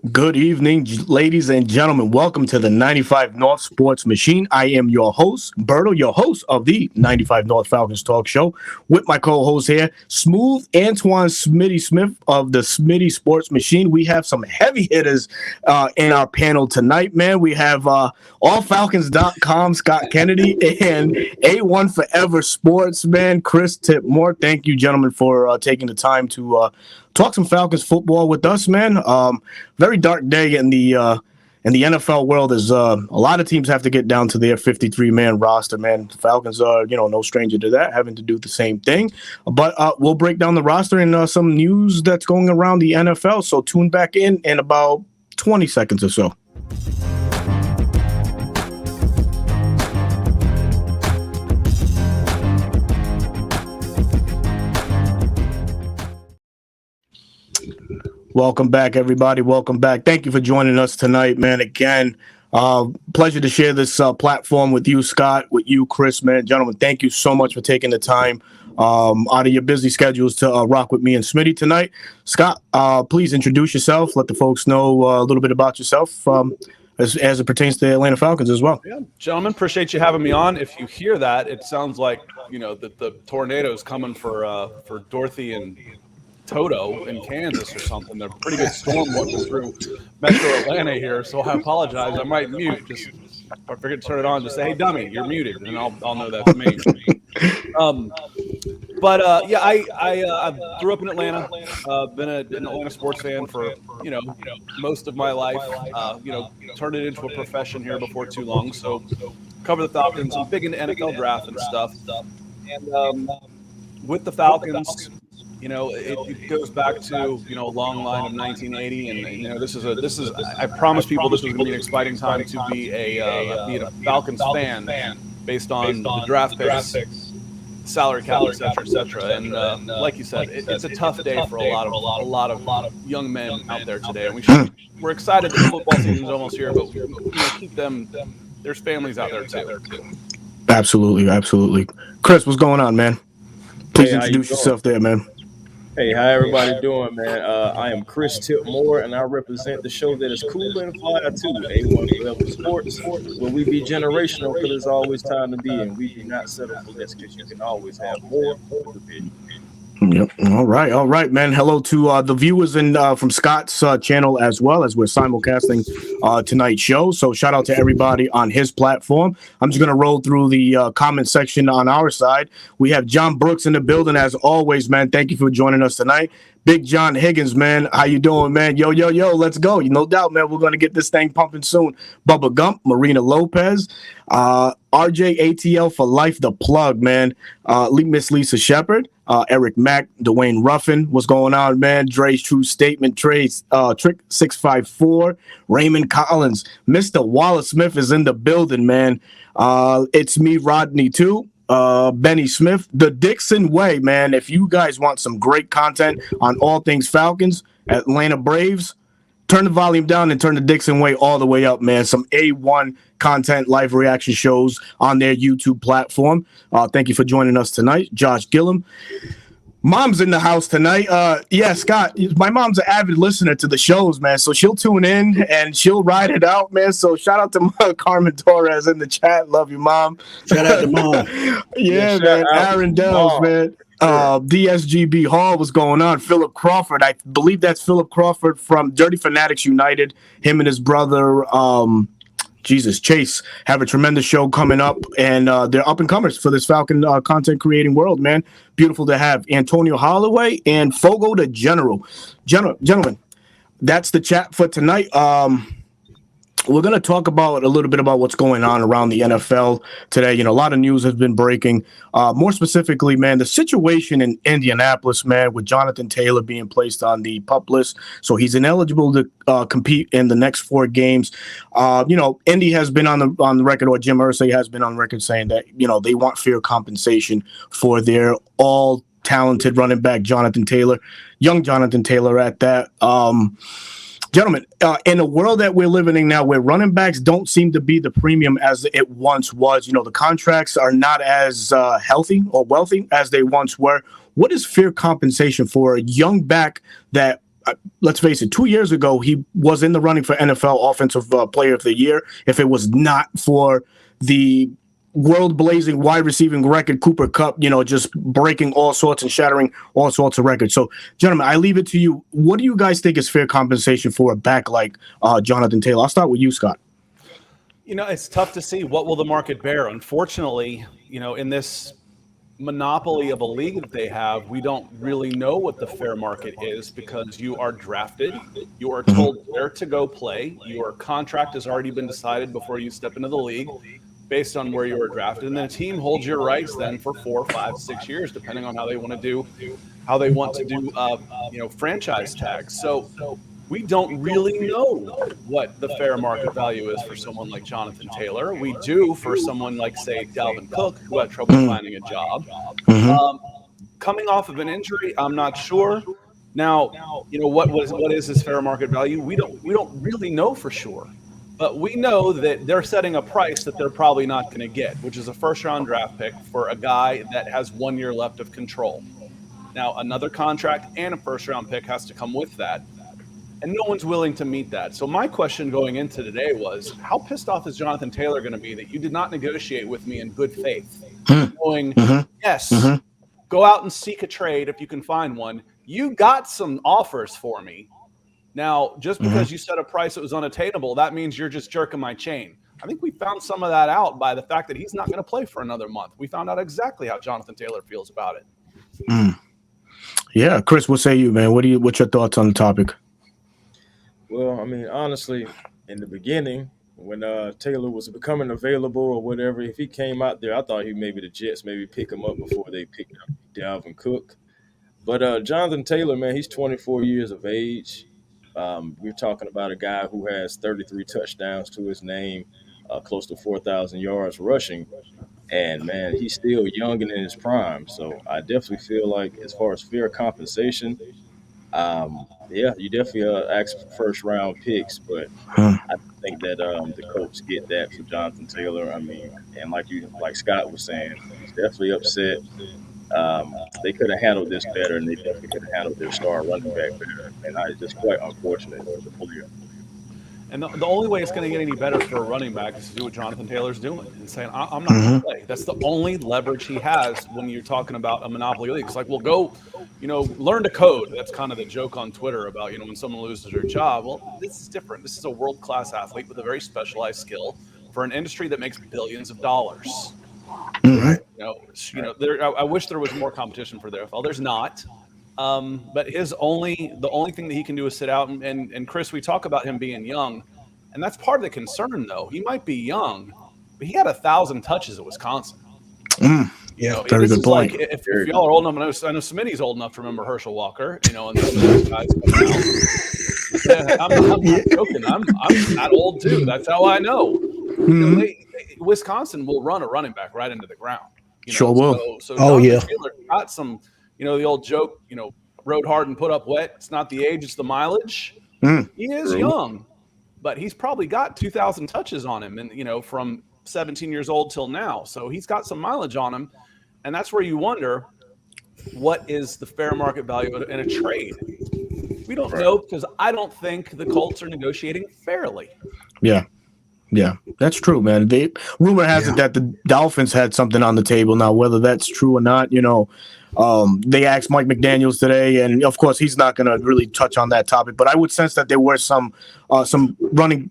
Good evening, ladies and gentlemen. Welcome to the 95 North Sports Machine. I am your host, Berto, your host of the 95 North Falcons Talk Show, with my co-host here, Smooth Antoine Smitty Smith of the Smitty Sports Machine. We have some heavy hitters in our panel tonight, man. We have allfalcons.com, Scott Kennedy, and A1 Forever Sports, man, Chris Tipmore. Thank you, gentlemen, for taking the time to talk some Falcons football with us, man. Very dark day in the NFL world. As a lot of teams have to get down to their 53-man roster, man. The Falcons are, no stranger to that, having to do the same thing. But we'll break down the roster and some news that's going around the NFL. So tune back in about 20 seconds or so. Welcome back, everybody. Welcome back. Thank you for joining us tonight, man. Again, pleasure to share this platform with you, Scott, with you, Chris, man. Gentlemen, thank you so much for taking the time out of your busy schedules to rock with me and Smitty tonight. Scott, please introduce yourself. Let the folks know a little bit about yourself as it pertains to the Atlanta Falcons as well. Yeah, gentlemen, appreciate you having me on. If you hear that, it sounds like, the tornado is coming for Dorothy and Toto in Kansas or something. They're a pretty good storm walking through Metro Atlanta here, so I apologize. I might mute. Just if I forget to turn it on, just say, "Hey, dummy, you're muted," and I'll know that's me. I grew up in Atlanta. Been an Atlanta sports fan for most of my life. Turned it into a profession here before too long. So cover the Falcons. I'm big into NFL draft and stuff. And with the Falcons. It goes back to a long line of 1980, and this is. I promise people this was going to be an exciting time to be a Falcons fan, based on the draft picks, salary cap, et cetera. And like you said, it's a tough day for a lot of young men out there today. And we're excited that the football season's almost here, but keep them. There's families out there too. Absolutely. Chris, what's going on, man? Please introduce yourself there, man. Hey, how everybody doing, man? I am Chris Tipmore, and I represent the show that is cool and fly too, A1 Forever Sports, where we be generational because there's always time to be, and we do not settle for less because you can always have more. Yep. All right, man. Hello to the viewers and from Scott's channel as well, as we're simulcasting tonight's show. So shout out to everybody on his platform. I'm just going to roll through the comment section on our side. We have John Brooks in the building as always, man. Thank you for joining us tonight. Big John Higgins, man. How you doing, man? Yo, let's go. No doubt, man. We're going to get this thing pumping soon. Bubba Gump, Marina Lopez, RJ ATL for life, the plug, man. Miss Lisa Shepard, Eric Mack, Dwayne Ruffin. What's going on, man? Dre's True Statement, Trick 654, Raymond Collins. Mr. Wallace Smith is in the building, man. It's me, Rodney, too. Benny Smith, the Dixon Way, man. If you guys want some great content on all things Falcons, Atlanta Braves, turn the volume down and turn the Dixon Way all the way up, man. Some A1 content, live reaction shows on their YouTube platform. Thank you for joining us tonight. Josh Gillum. Mom's in the house tonight. Yeah, Scott, my mom's an avid listener to the shows, man. So she'll tune in and she'll ride it out, man. So shout out to Carmen Torres in the chat. Love you, Mom. Shout out to Mom. Yeah, man. Aaron Dells, man. DSGB Hall, what's going on? Philip Crawford. I believe that's Philip Crawford from Dirty Fanatics United. Him and his brother, Chase, have a tremendous show coming up, and they're up-and-comers for this Falcon content-creating world, man. Beautiful to have Antonio Holloway and Fogo the General. Gentlemen, that's the chat for tonight. We're going to talk about a little bit about what's going on around the NFL today. A lot of news has been breaking. More specifically, man, the situation in Indianapolis, man, with Jonathan Taylor being placed on the PUP list. So he's ineligible to compete in the next 4 games. Indy has been on the record, or Jim Irsay has been on record saying that, they want fair compensation for their all-talented running back, Jonathan Taylor, young Jonathan Taylor at that. Gentlemen, in a world that we're living in now where running backs don't seem to be the premium as it once was, the contracts are not as healthy or wealthy as they once were. What is fair compensation for a young back that let's face it, 2 years ago, he was in the running for NFL Offensive Player of the Year. If it was not for the world-blazing wide receiving record, Cooper Kupp, just breaking all sorts and shattering all sorts of records. So, gentlemen, I leave it to you. What do you guys think is fair compensation for a back like Jonathan Taylor? I'll start with you, Scott. It's tough to see what will the market bear. Unfortunately, in this monopoly of a league that they have, we don't really know what the fair market is because you are drafted, you are told where to go play, your contract has already been decided before you step into the league based on where you were drafted, and then a team holds your rights then for 4, 5, 6 years, depending on how they want to do franchise tags. So we don't really know what the fair market value is for someone like Jonathan Taylor. We do for someone like, say, Dalvin Cook, who had trouble finding a job. Coming off of an injury, I'm not sure. Now, what is his fair market value? We don't really know for sure. But we know that they're setting a price that they're probably not going to get, which is a first-round draft pick for a guy that has 1 year left of control. Now, another contract and a first-round pick has to come with that. And no one's willing to meet that. So my question going into today was, how pissed off is Jonathan Taylor going to be that you did not negotiate with me in good faith? Going, yes, go out and seek a trade if you can find one. You got some offers for me. Now, just because you set a price that was unattainable, that means you're just jerking my chain. I think we found some of that out by the fact that he's not going to play for another month. We found out exactly how Jonathan Taylor feels about it. Yeah, Chris, what say you, man? What's your thoughts on the topic? Well, I mean, honestly, in the beginning, when Taylor was becoming available or whatever, if he came out there, I thought maybe the Jets maybe pick him up before they picked up Dalvin Cook. But Jonathan Taylor, man, he's 24 years of age. We're talking about a guy who has 33 touchdowns to his name, close to 4,000 yards rushing. And, man, he's still young and in his prime. So I definitely feel like as far as fair compensation, you definitely ask for first-round picks. But I think that the Colts get that for Jonathan Taylor. I mean, and like Scott was saying, he's definitely upset. They could have handled this better, and they definitely could have handled their star running back better. And it's just quite unfortunate for the player. And the only way it's going to get any better for a running back is to do what Jonathan Taylor's doing and saying, I'm not going to play. That's the only leverage he has when you're talking about a monopoly league. It's like, well, go, learn to code. That's kind of the joke on Twitter about, when someone loses their job. Well, this is different. This is a world-class athlete with a very specialized skill for an industry that makes billions of dollars. I wish there was more competition for the NFL. There's not. But the only thing that he can do is sit out. And Chris, we talk about him being young, and that's part of the concern, though. He might be young, but he had 1,000 touches at Wisconsin. Very good point. Like, if y'all are old enough, I know Smitty's old enough to remember Herschel Walker, and some of those guys coming out. I'm not joking. I'm that old too. That's how I know. Wisconsin will run a running back right into the ground. Sure will. So Taylor got some. The old joke, rode hard and put up wet. It's not the age, it's the mileage. He is young, but he's probably got 2,000 touches on him, and from 17 years old till now. So he's got some mileage on him, and that's where you wonder, what is the fair market value in a trade? We don't know, because I don't think the Colts are negotiating fairly. Yeah, that's true, man. Rumor has it that the Dolphins had something on the table. Now, whether that's true or not, they asked Mike McDaniels today, and of course, he's not going to really touch on that topic. But I would sense that there were some running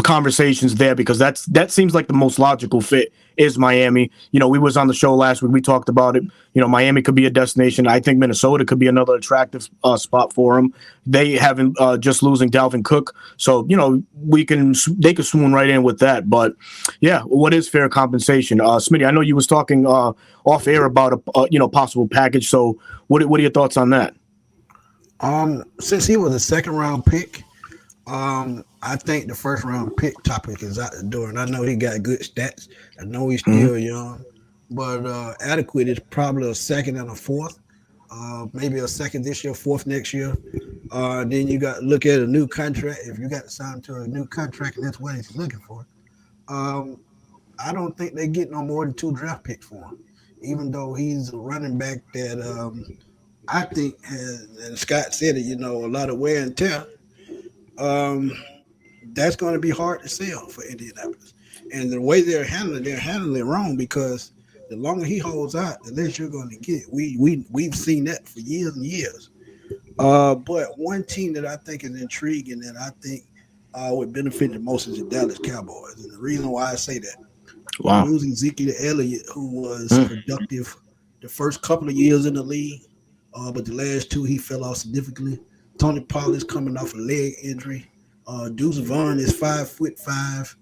conversations there, because that seems like the most logical fit is Miami. We was on the show last week. We talked about it. Miami could be a destination. I think Minnesota could be another attractive spot for them. They haven't just losing Dalvin Cook, so they could swoon right in with that. But yeah, what is fair compensation? Smitty, I know you was talking off air about a possible package. So what are your thoughts on that? Since he was a second-round pick, I think the first-round pick topic is out the door, and I know he got good stats. I know he's still young, but adequate is probably a second and a fourth, maybe a second this year, fourth next year. Then you got to look at a new contract. If you got to sign to a new contract, and that's what he's looking for. I don't think they get no more than 2 draft picks for him, even though he's a running back that I think, and Scott said it, a lot of wear and tear. Um, that's going to be hard to sell for Indianapolis. And the way they're handling it wrong because the longer he holds out, the less you're going to get. We've seen that for years and years. But one team that I think is intriguing and I think would benefit the most is the Dallas Cowboys. And the reason why I say that, Wow. losing Ezekiel Elliott, who was productive the first couple of years in the league, but the last two he fell off significantly. Tony Pollard's coming off a leg injury. Deuce Vaughn is 5'5",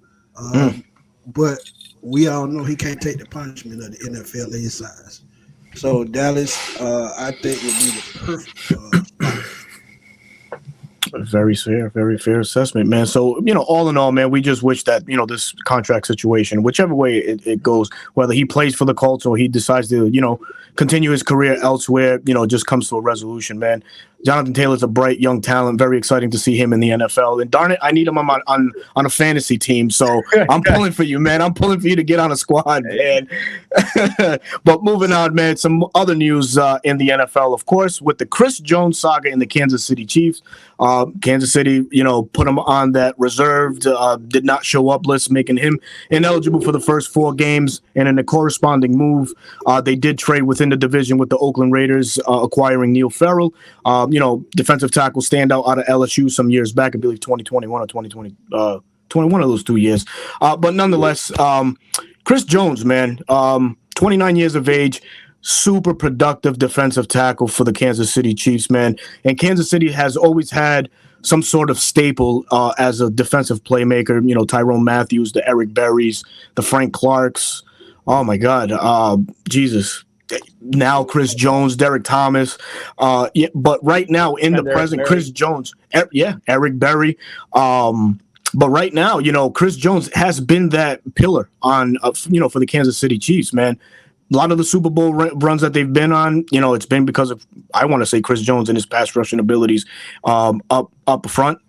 but we all know he can't take the punishment of the NFL at his size. So Dallas, I think, would be the perfect spot. Very fair assessment, man. So, all in all, man, we just wish that, this contract situation, whichever way it goes, whether he plays for the Colts or he decides to, continue his career elsewhere, just comes to a resolution, man. Jonathan Taylor's a bright young talent. Very exciting to see him in the NFL. And darn it, I need him on a fantasy team. So I'm pulling for you, man. I'm pulling for you to get on a squad, man. But moving on, man, some other news in the NFL, of course, with the Chris Jones saga in the Kansas City Chiefs. Kansas City, put him on that reserved, did not show up list, making him ineligible for the first 4 games. And in a corresponding move, they did trade within the division with the Oakland Raiders, acquiring Neil Farrell. Defensive tackle standout out of LSU some years back, I believe 2021 or 2020, 21 of those 2 years. But nonetheless, Chris Jones, man, 29 years of age, super productive defensive tackle for the Kansas City Chiefs, man. And Kansas City has always had some sort of staple as a defensive playmaker, Tyrone Matthews, the Eric Berrys, the Frank Clarks. Oh, my God. Jesus. Now Chris Jones, Derek Thomas, but right now in the present, Chris Jones, Eric Berry. But right now, Chris Jones has been that pillar on, for the Kansas City Chiefs, man. A lot of the Super Bowl runs that they've been on, it's been because of, I want to say, Chris Jones and his pass rushing abilities up front.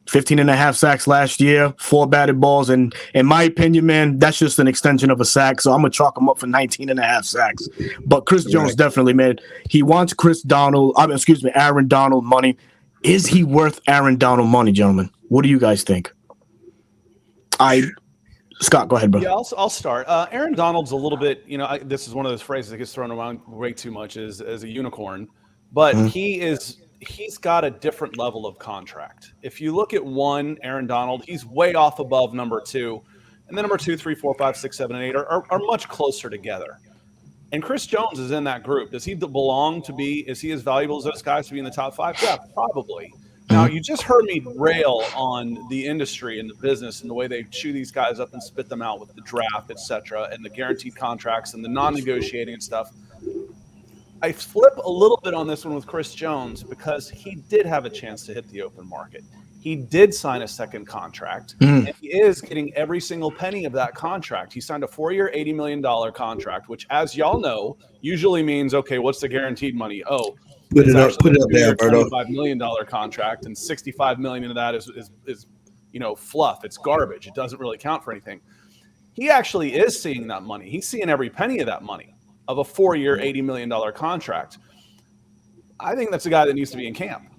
15 and a half sacks last year, 4 batted balls. And in my opinion, man, that's just an extension of a sack. So I'm going to chalk him up for 19 and a half sacks. But Chris Jones definitely, man, he wants Aaron Donald money. Is he worth Aaron Donald money, gentlemen? What do you guys think? Scott, go ahead, bro. Yeah, I'll start. Aaron Donald's a little bit, this is one of those phrases that gets thrown around way too much as a unicorn. But he's got a different level of contract. If you look at one, Aaron Donald, he's way off above number 2. And then number 2, 3, 4, 5, 6, 7, and 8 are much closer together. And Chris Jones is in that group. Does he belong to be, is he as valuable as those guys to be in the top 5? Yeah, probably. Now, you just heard me rail on the industry and the business and the way they chew these guys up and spit them out with the draft, et cetera, and the guaranteed contracts and the non-negotiating and stuff. I flip a little bit on this one with Chris Jones because he did have a chance to hit the open market. He did sign a second contract, and he is getting every single penny of that contract. He signed a 4-year, $80 million contract, which, as y'all know, usually means, okay, what's the guaranteed money? Oh, put it up there, Berto. $25 million contract, and $65 million of that is fluff. It's garbage. It doesn't really count for anything. He actually is seeing that money. He's seeing every penny of that money of a 4-year, $80 million contract. I think that's a guy that needs to be in camp.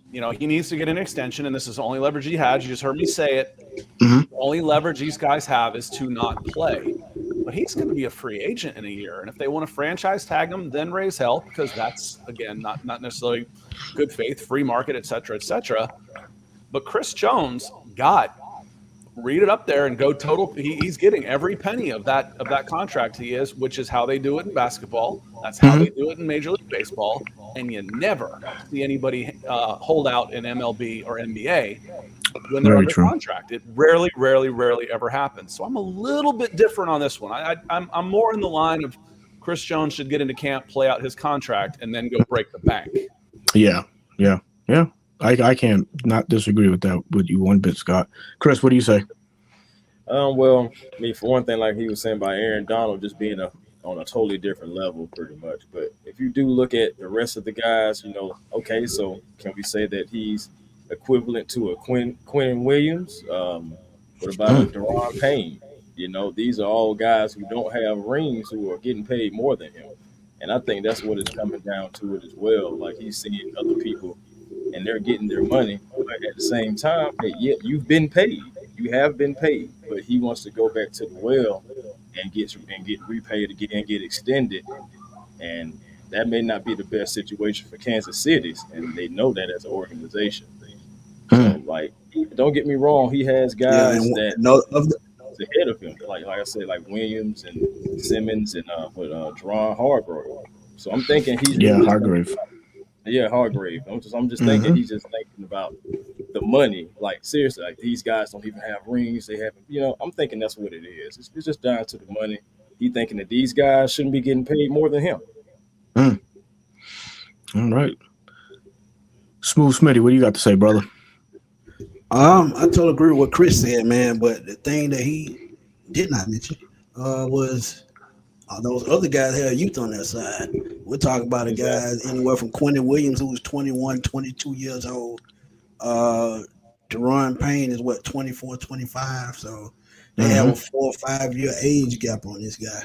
He needs to get an extension, and this is the only leverage he had. You just heard me say it. The only leverage these guys have is to not play. But he's going to be a free agent in a year. And if they want to franchise tag him, then raise hell, because that's, again, not necessarily good faith, free market, et cetera, et cetera. But Chris Jones read it up there and go total. He's getting every penny of that contract he is, which is how they do it in basketball. That's how they do it in Major League Baseball. And you never see anybody hold out in MLB or NBA when they're under contract. It rarely ever happens. So I'm a little bit different on this one. I'm more in the line of Chris Jones should get into camp, play out his contract, and then go break the bank. Yeah. I can't not disagree with that with you one bit, Scott. Chris, what do you say? Well, for one thing, like he was saying about Aaron Donald just being on a totally different level pretty much. But if you do look at the rest of the guys, okay, so can we say that he's equivalent to a Quinn Williams? What about a Deron Payne? These are all guys who don't have rings who are getting paid more than him. And I think that's what it's coming down to it as well. Like he's seeing other people and they're getting their money, but at the same time, hey, yeah, you've been paid. You have been paid, but he wants to go back to the well and get repaid again and get extended. And that may not be the best situation for Kansas City, and they know that as an organization. So, like, don't get me wrong, he has Yeah, guys and that no of the ahead of him, like I said, like Williams and Simmons and Jerron Hargrove. So I'm thinking he's Yeah, really Hargrave. yeah, Hargrave. I'm just thinking he's just thinking about the money. Like seriously, like these guys don't even have rings. They haven't, I'm thinking that's what it is. It's just down to the money. He thinking that these guys shouldn't be getting paid more than him. All right. Smooth Smitty, what do you got to say, brother? I totally agree with what Chris said, man. But the thing that he did not mention was those other guys had youth on their side. We're talking about a guys anywhere from Quentin Williams, who was 21, 22 years old. Deron Payne is 24, 25. So they have a 4 or 5 year age gap on this guy.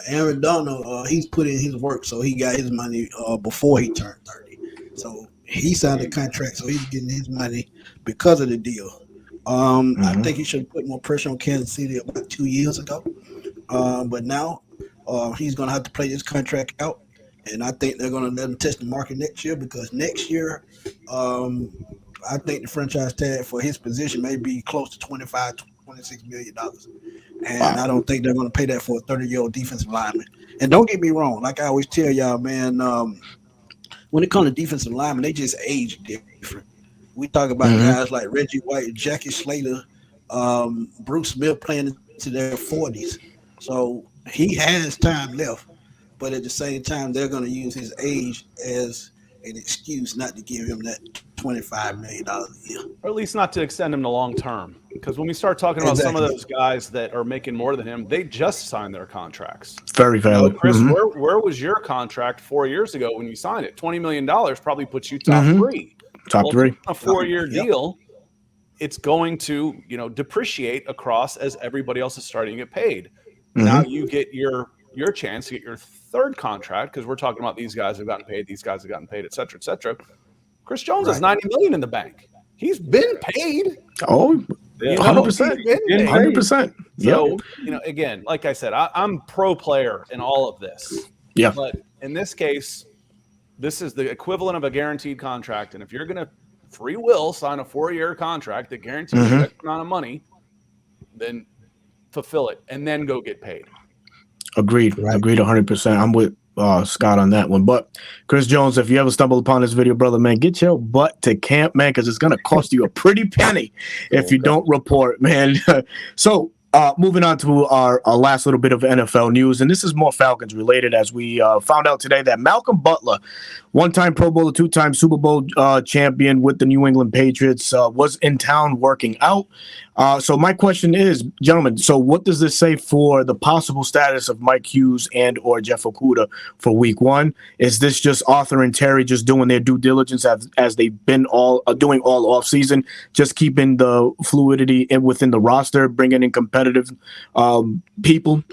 Aaron Donald, he's put in his work, so he got his money before he turned 30. So he signed a contract, so he's getting his money because of the deal. I think he should have put more pressure on Kansas City about 2 years ago. But now he's going to have to play this contract out. And I think they're going to let him test the market next year, because next year, I think the franchise tag for his position may be close to $25, $26 million. And I don't think they're going to pay that for a 30-year-old defensive lineman. And don't get me wrong, like I always tell y'all, man, when it comes to defensive linemen, they just age different. We talk about guys like Reggie White, Jackie Slater, Bruce Smith playing into their 40s. So he has time left. But at the same time, they're going to use his age as an excuse not to give him that $25 million a year. Or at least not to extend him to long term. Because when we start talking about some of those guys that are making more than him, they just signed their contracts. Very valid. Chris, where was your contract 4 years ago when you signed it? $20 million probably puts you top three. Top three. A 4-year deal, it's going to depreciate across as everybody else is starting to get paid. Now you get your chance to get your third contract, because we're talking about these guys have gotten paid, these guys have gotten paid, et cetera, et cetera. Chris Jones has $90 million in the bank. He's been paid. Oh, 100%. 100%. So, again, like I said, I'm pro player in all of this. Yeah. But in this case, this is the equivalent of a guaranteed contract. And if you're going to free will sign a 4-year contract that guarantees you that amount of money, then fulfill it and then go get paid. Agreed. Agreed 100%. I'm with Scott on that one. But Chris Jones, if you ever stumble upon this video, brother, man, get your butt to camp, man, because it's going to cost you a pretty penny if you don't report, man. So moving on to our last little bit of NFL news, and this is more Falcons related, as we found out today that Malcolm Butler, one-time Pro Bowler, 2-time Super Bowl champion with the New England Patriots, was in town working out. So my question is, gentlemen, so what does this say for the possible status of Mike Hughes and or Jeff Okudah for week 1? Is this just Arthur and Terry just doing their due diligence as they've been doing all offseason, just keeping the fluidity within the roster, bringing in competitive people,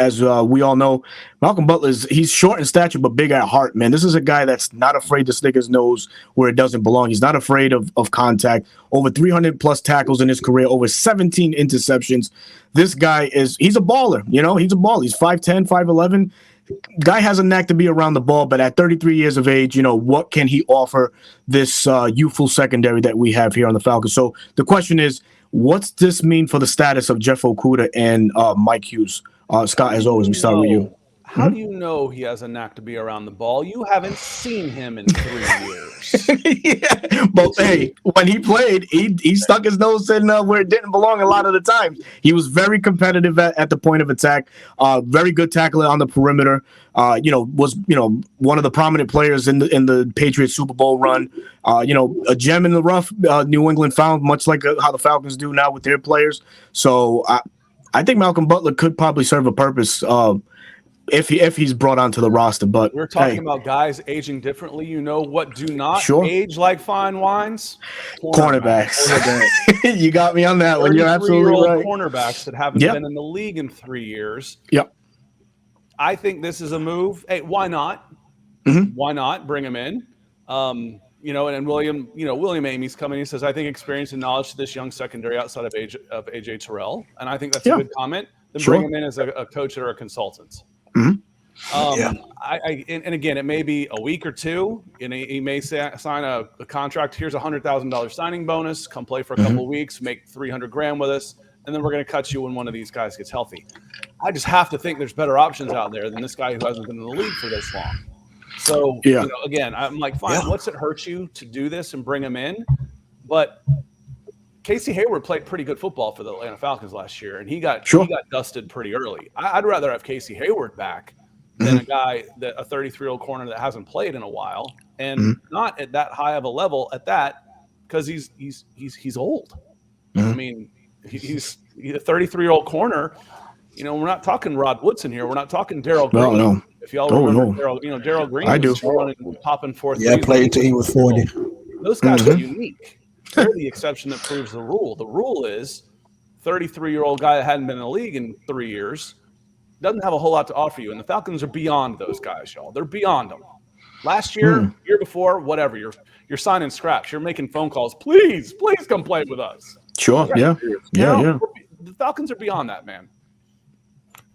as we all know, Malcolm Butler he's short in stature but big at heart, man. This is a guy that's not afraid to stick his nose where it doesn't belong. He's not afraid of contact. Over 300 plus tackles in his career, over 17 interceptions. This guy he's a baller, he's a baller. He's 5'10", 5'11". Guy has a knack to be around the ball, but at 33 years of age, what can he offer this youthful secondary that we have here on the Falcons? So the question is, what's this mean for the status of Jeff Okudah and Mike Hughes? Scott, as always, we start with you. How do you know he has a knack to be around the ball? You haven't seen him in 3 years. Yeah, but hey, when he played, he stuck his nose in where it didn't belong a lot of the time. He was very competitive at the point of attack, very good tackler on the perimeter. Was one of the prominent players in the Patriots Super Bowl run. A gem in the rough. New England found, much like how the Falcons do now with their players. So I think Malcolm Butler could probably serve a purpose if he's brought onto the roster. But we're talking about guys aging differently. What do not age like fine wines? Cornerbacks. You got me on that one. You're absolutely right. Cornerbacks that haven't been in the league in 3 years. Yep. I think this is a move. Hey, why not? Why not bring him in? And William Amy's coming. He says, I think experience and knowledge to this young secondary outside of AJ Terrell. And I think that's a good comment. Then bring him in as a coach or a consultant. And again, it may be a week or two, and he may sign a contract. Here's $100,000 signing bonus. Come play for a couple of weeks, make $300,000 with us, and then we're going to cut you when one of these guys gets healthy. I just have to think there's better options out there than this guy who hasn't been in the league for this long. So, again, I'm like, fine, what's it hurt you to do this and bring him in? But Casey Hayward played pretty good football for the Atlanta Falcons last year, and he got dusted pretty early. I'd rather have Casey Hayward back than a guy, a 33-year-old corner that hasn't played in a while and not at that high of a level at that, because he's old. I mean, he's a 33-year-old corner. We're not talking Rod Woodson here. We're not talking Darryl Green. No. If y'all remember Darryl Green, I do. Popping forth. Yeah, played until he was 40. Those guys are unique. They're the exception that proves the rule. The rule is 33-year-old guy that hadn't been in the league in 3 years doesn't have a whole lot to offer you. And the Falcons are beyond those guys, y'all. They're beyond them. Last year, year before, whatever, you're signing scraps. You're making phone calls. Please come play with us. Sure. Yeah. The Falcons are beyond that, man.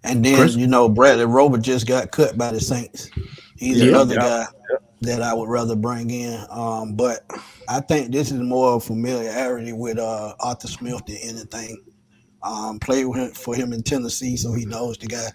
And then, Chris? Bradley Roby just got cut by the Saints. He's another guy that I would rather bring in. But I think this is more familiarity with Arthur Smith than anything. Played for him in Tennessee, so he knows the guy.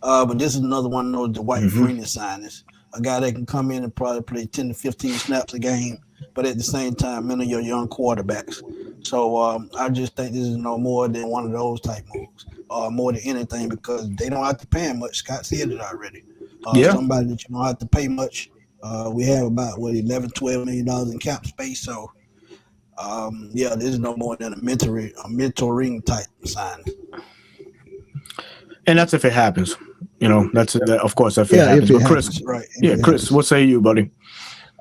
But this is another one of those Dwight Freeney signings. A guy that can come in and probably play 10 to 15 snaps a game, but at the same time, many of your young quarterbacks. So I just think this is no more than one of those type moves, more than anything, because they don't have to pay him much. Scott said it already. Somebody that you don't have to pay much. We have about, $11-12 million in cap space. So, this is no more than a mentoring type sign. And that's if it happens. That's of course if it happens. But Chris, Chris, what say you, buddy?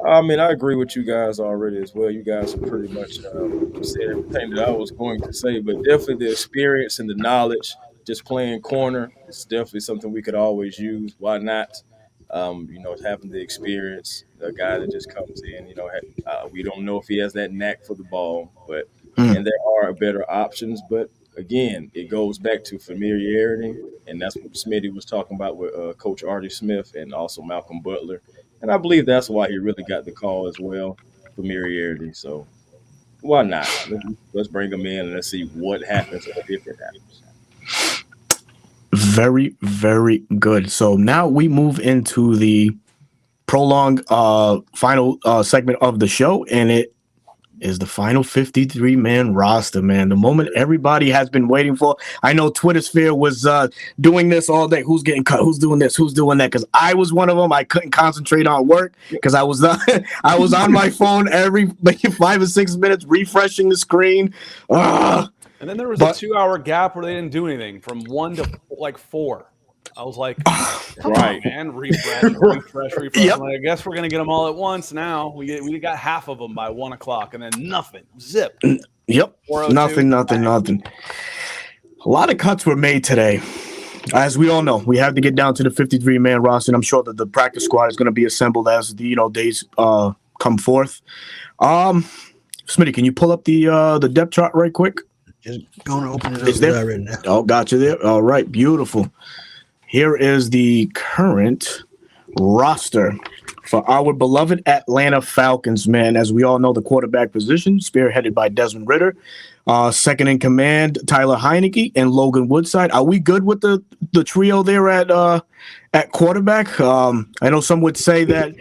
I mean, I agree with you guys already as well. You guys are pretty much said everything that I was going to say, but definitely the experience and the knowledge, just playing corner, is definitely something we could always use. Why not? Having the experience, a guy that just comes in, we don't know if he has that knack for the ball, but and there are better options. But again, it goes back to familiarity, and that's what Smitty was talking about with Coach Artie Smith and also Malcolm Butler. And I believe that's why he really got the call as well, familiarity. So why not? Let's bring him in and let's see what happens or if it happens. Very, very good. So now we move into the prolonged final segment of the show, and it is the final 53-man roster, man. The moment everybody has been waiting for. I know Twitter sphere was doing this all day. Who's getting cut? Who's doing this? Who's doing that? Because I was one of them. I couldn't concentrate on work because I was I was on my phone every 5 or 6 minutes refreshing the screen. And then there was a 2-hour gap where they didn't do anything from 1 to 4. I was like, come on, man, refresh. Yep. Like, I guess we're going to get them all at once now. We got half of them by 1 o'clock, and then nothing. Zip. Yep. Nothing. A lot of cuts were made today. As we all know, we have to get down to the 53-man roster, and I'm sure that the practice squad is going to be assembled as the days come forth. Smitty, can you pull up the depth chart right quick? Just going to open it up. Is there? Right now. Oh, gotcha there. All right, beautiful. Here is the current roster for our beloved Atlanta Falcons, man. As we all know, the quarterback position, spearheaded by Desmond Ridder. Second in command, Tyler Heineke and Logan Woodside. Are we good with the trio there at quarterback? I know some would say that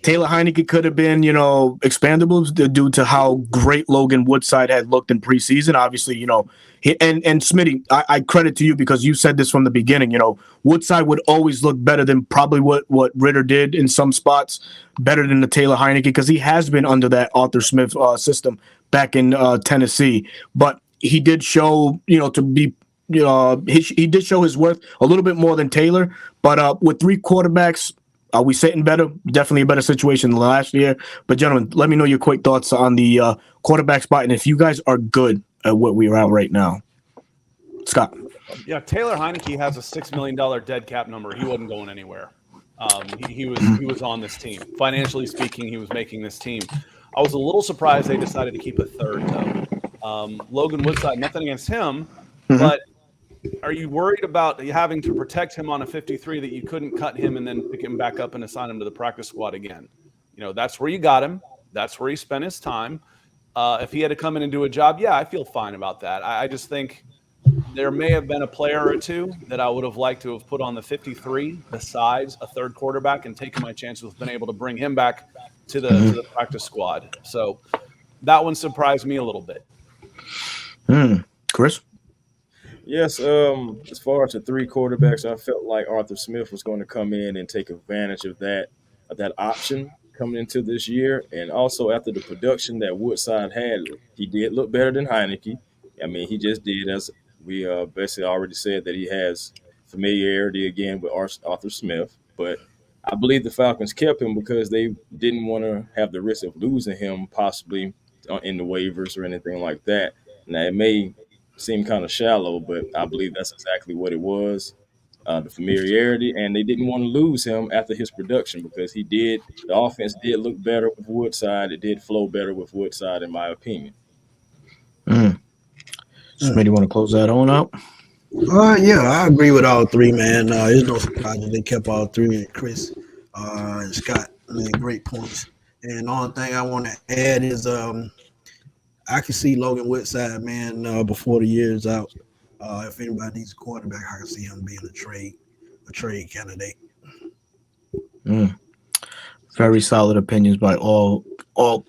Taylor Heineke could have been, expandable due to how great Logan Woodside had looked in preseason. Obviously, and Smitty, I credit to you because you said this from the beginning. Woodside would always look better than probably what Ridder did in some spots, better than the Taylor Heineke because he has been under that Arthur Smith system back in Tennessee. But he did show, to be, he did show his worth a little bit more than Taylor. But with 3 quarterbacks, are we sitting better? Definitely a better situation than last year. But gentlemen, let me know your quick thoughts on the quarterback spot and if you guys are good at what we are at right now. Scott. Yeah, Taylor Heineke has a $6 million dead cap number. He wasn't going anywhere. He was on this team. Financially speaking, he was making this team. I was a little surprised they decided to keep a third, though. Logan Woodside, nothing against him, but are you worried about having to protect him on a 53 that you couldn't cut him and then pick him back up and assign him to the practice squad again? You know, that's where you got him. That's where he spent his time. If he had to come in and do a job, yeah, I feel fine about that. I just think there may have been a player or two that I would have liked to have put on the 53 besides a third quarterback and taken my chances with been able to bring him back to the practice squad. So that one surprised me a little bit. Chris? Yes, as far as the three quarterbacks, I felt like Arthur Smith was going to come in and take advantage of that option coming into this year. And also after the production that Woodside had, he did look better than Heineke. I mean, he just did, as we basically already said, that he has familiarity again with Arthur Smith. But I believe the Falcons kept him because they didn't want to have the risk of losing him possibly in the waivers or anything like that. Now, it may seem kind of shallow, but I believe that's exactly what it was, the familiarity, and they didn't want to lose him after his production because the offense did look better with Woodside. It did flow better with Woodside, in my opinion. Somebody want to close that on out? Yeah, I agree with all three, man. It's no surprise that they kept all three, Chris and Scott made great points. And the only thing I want to add is I can see Logan Woodside, man, before the year's out. If anybody needs a quarterback, I can see him being a trade candidate. Very solid opinions by all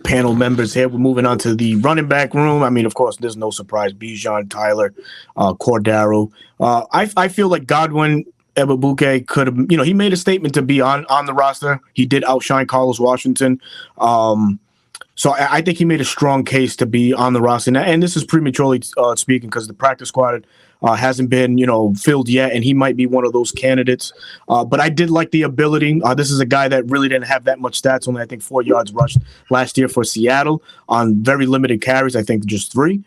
panel members here. We're moving on to the running back room. I mean, of course, there's no surprise. Bijan, Tyler, Cordero. I feel like Godwin Ebebuke could have, he made a statement to be on the roster. He did outshine Carlos Washington. So I think he made a strong case to be on the roster. And this is prematurely speaking because the practice squad hasn't been, filled yet, and he might be one of those candidates. But I did like the ability. This is a guy that really didn't have that much stats, only I think 4 yards rushed last year for Seattle on very limited carries, I think just 3.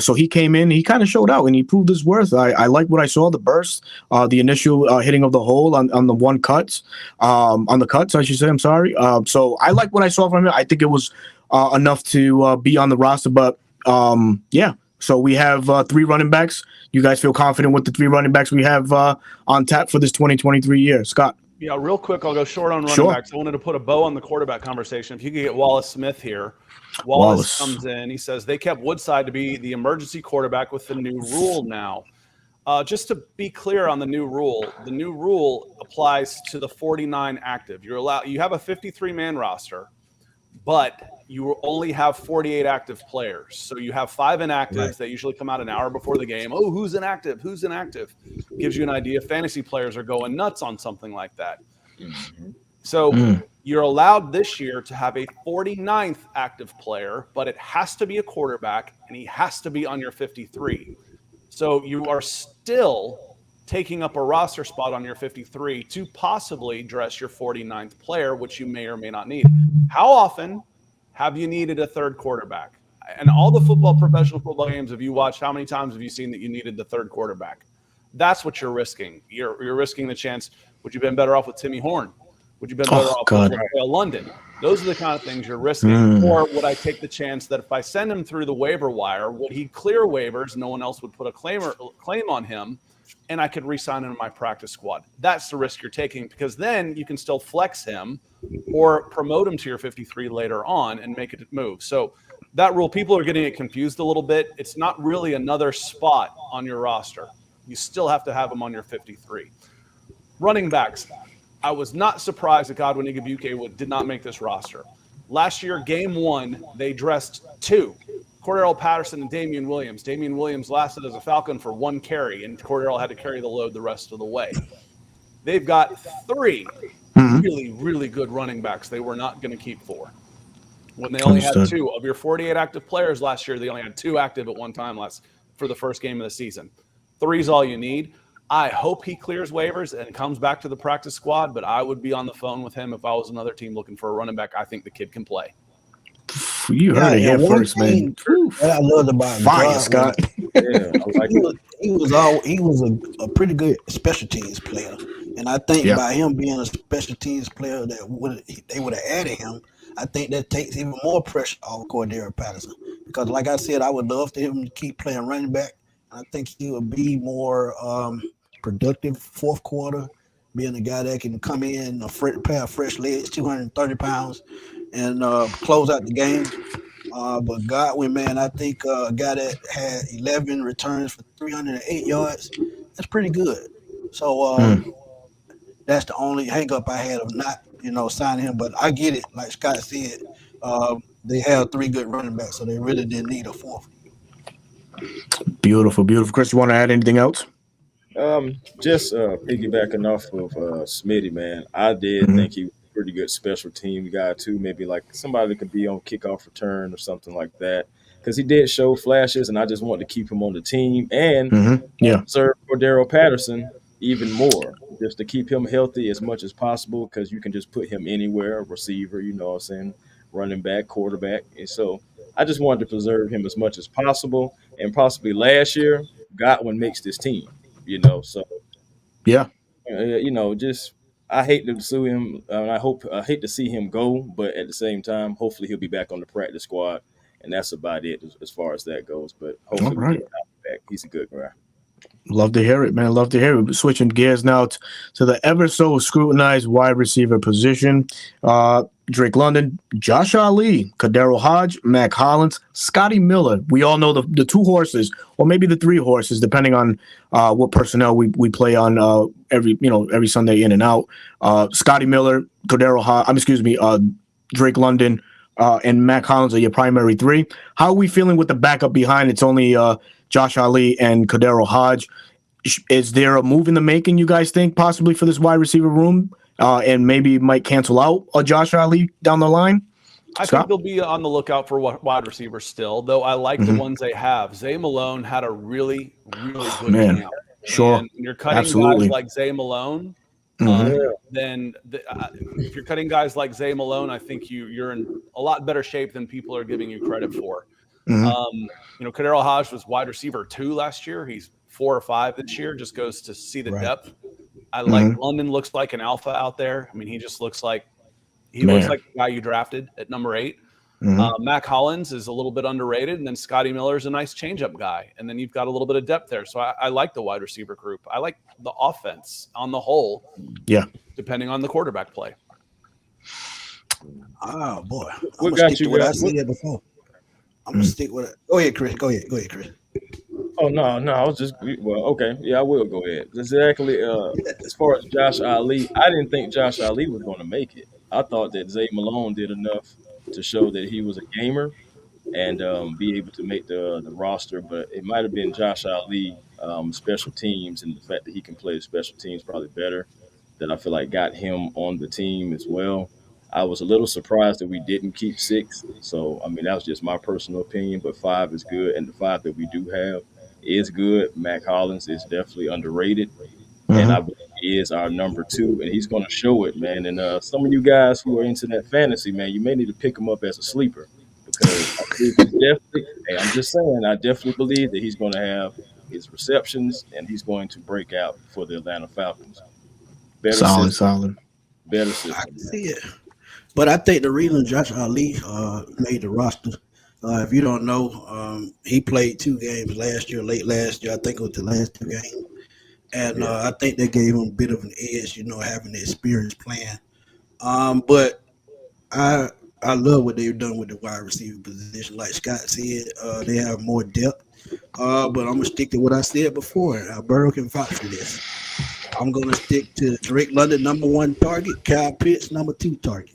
So he came in, he kind of showed out, and he proved his worth. I like what I saw, the burst, the initial hitting of the hole on the cuts, I should say, I'm sorry. So I like what I saw from him. I think it was enough to be on the roster, but yeah. So we have 3 running backs. You guys feel confident with the 3 running backs we have on tap for this 2023 year? Scott? Yeah, real quick, I'll go short on running backs. I wanted to put a bow on the quarterback conversation. If you could get Wallace Smith here. Wallace comes in. He says they kept Woodside to be the emergency quarterback with the new rule now. Just to be clear on the new rule applies to the 49 active. You have a 53-man roster, but you only have 48 active players. So you have 5 inactives that usually come out an hour before the game. Oh, who's inactive? Who's inactive? Gives you an idea. Fantasy players are going nuts on something like that. So you're allowed this year to have a 49th active player, but it has to be a quarterback, and he has to be on your 53. So you are still taking up a roster spot on your 53 to possibly dress your 49th player, which you may or may not need. How often have you needed a third quarterback? And all the professional football games have you watched, how many times have you seen that you needed the third quarterback? That's what you're risking. You're risking the chance. Would you have been better off with Timmy Horn? Would you have been better off with Rafael London? Those are the kind of things you're risking. Or would I take the chance that if I send him through the waiver wire, would he clear waivers? No one else would put a claim on him, and I could re-sign him in my practice squad. That's the risk you're taking, because then you can still flex him or promote him to your 53 later on and make it move. So that rule, people are getting it confused a little bit. It's not really another spot on your roster. You still have to have him on your 53. Running backs. I was not surprised that Godwin Igwebuike did not make this roster. Last year, game 1, they dressed 2. Cordero Patterson and Damian Williams. Damian Williams lasted as a Falcon for 1 carry, and Cordero had to carry the load the rest of the way. They've got 3 really, really good running backs they were not going to keep 4. When they only had 2. Of your 48 active players last year, they only had 2 active at one time for the first game of the season. 3 is all you need. I hope he clears waivers and comes back to the practice squad, but I would be on the phone with him if I was another team looking for a running back. I think the kid can play. You heard it here first, man. What I loved about Fire, Scott. Yeah, I like it. He was a pretty good special teams player, and I think Yeah. by him being a special teams player they would have added him. I think that takes even more pressure off Cordero Patterson because, like I said, I would love for him to keep playing running back. I think he would be more productive fourth quarter, being a guy that can come in a pair of fresh legs, 230 pounds, and close out the game. But Godwin, man, I think a guy that had 11 returns for 308 yards, that's pretty good. So that's the only hang up I had of not, signing him. But I get it. Like Scott said, they have three good running backs, so they really didn't need a fourth. Beautiful, beautiful. Chris, you want to add anything else? Just piggybacking off of Smitty, man. I did think he was a pretty good special team guy too. Maybe like somebody that could be on kickoff return or something like that. Because he did show flashes, and I just wanted to keep him on the team and serve Cordero Patterson even more, just to keep him healthy as much as possible. Because you can just put him anywhere, receiver, you know what I'm saying, running back, quarterback, and so I just wanted to preserve him as much as possible. And possibly last year, Godwin makes this team. So Yeah. just I hate to sue him. I hate to see him go, but at the same time, hopefully he'll be back on the practice squad, and that's about it as far as that goes. But hopefully we get him back. He's a good guy. Love to hear it, man. Love to hear it. Switching gears now to the ever so scrutinized wide receiver position. Drake London, Josh Ali, Kadero Hodge, Mac Hollins, Scotty Miller. We all know the two horses, or maybe the three horses, depending on what personnel we play on every Sunday in and out. Scotty Miller, Drake London, and Mac Hollins are your primary three. How are we feeling with the backup behind? It's only Josh Ali and Kadero Hodge. Is there a move in the making, you guys think, possibly for this wide receiver room? And maybe might cancel out a Josh Ali down the line? I think they'll be on the lookout for wide receivers still, though I like the ones they have. Zay Malone had a really, really good camp. Sure. And you're cutting guys like Zay Malone. Then if you're cutting guys like Zay Malone, I think you're in a lot better shape than people are giving you credit for. Kadero Hodge was wide receiver 2 last year. He's 4 or 5 this year. Just goes to see the depth. I like London. Looks like an alpha out there. I mean, he just looks like looks like the guy you drafted at number 8. Mac Hollins is a little bit underrated, and then Scotty Miller is a nice changeup guy, and then you've got a little bit of depth there. So I like the wide receiver group. I like the offense on the whole. Yeah, depending on the quarterback play. Oh boy, what got you? I said before. I'm gonna stick with it. Go ahead, Chris. Go ahead, Chris. Oh no, I was just okay. Yeah, I will go ahead. Exactly. As far as Josh Ali, I didn't think Josh Ali was going to make it. I thought that Zay Malone did enough to show that he was a gamer and be able to make the roster. But it might have been Josh Ali, special teams, and the fact that he can play special teams probably better, that I feel like got him on the team as well. I was a little surprised that we didn't keep 6. So, I mean, that was just my personal opinion, but 5 is good. And the 5 that we do have is good. Mac Hollins is definitely underrated. And I believe he is our number 2, and he's going to show it, man. And some of you guys who are into that fantasy, man, you may need to pick him up as a sleeper, because I believe he's definitely, I'm just saying, I definitely believe that he's going to have his receptions and he's going to break out for the Atlanta Falcons. Solid. Better system. I can see it. But I think the reason Josh Ali made the roster, if you don't know, he played 2 games late last year. I think it was the last 2 games. And I think that gave him a bit of an edge, having the experience playing. But I love what they've done with the wide receiver position. Like Scott said, they have more depth. But I'm going to stick to what I said before. Alberto can vouch for this. I'm going to stick to Drake London, number 1 target, Kyle Pitts, number 2 target.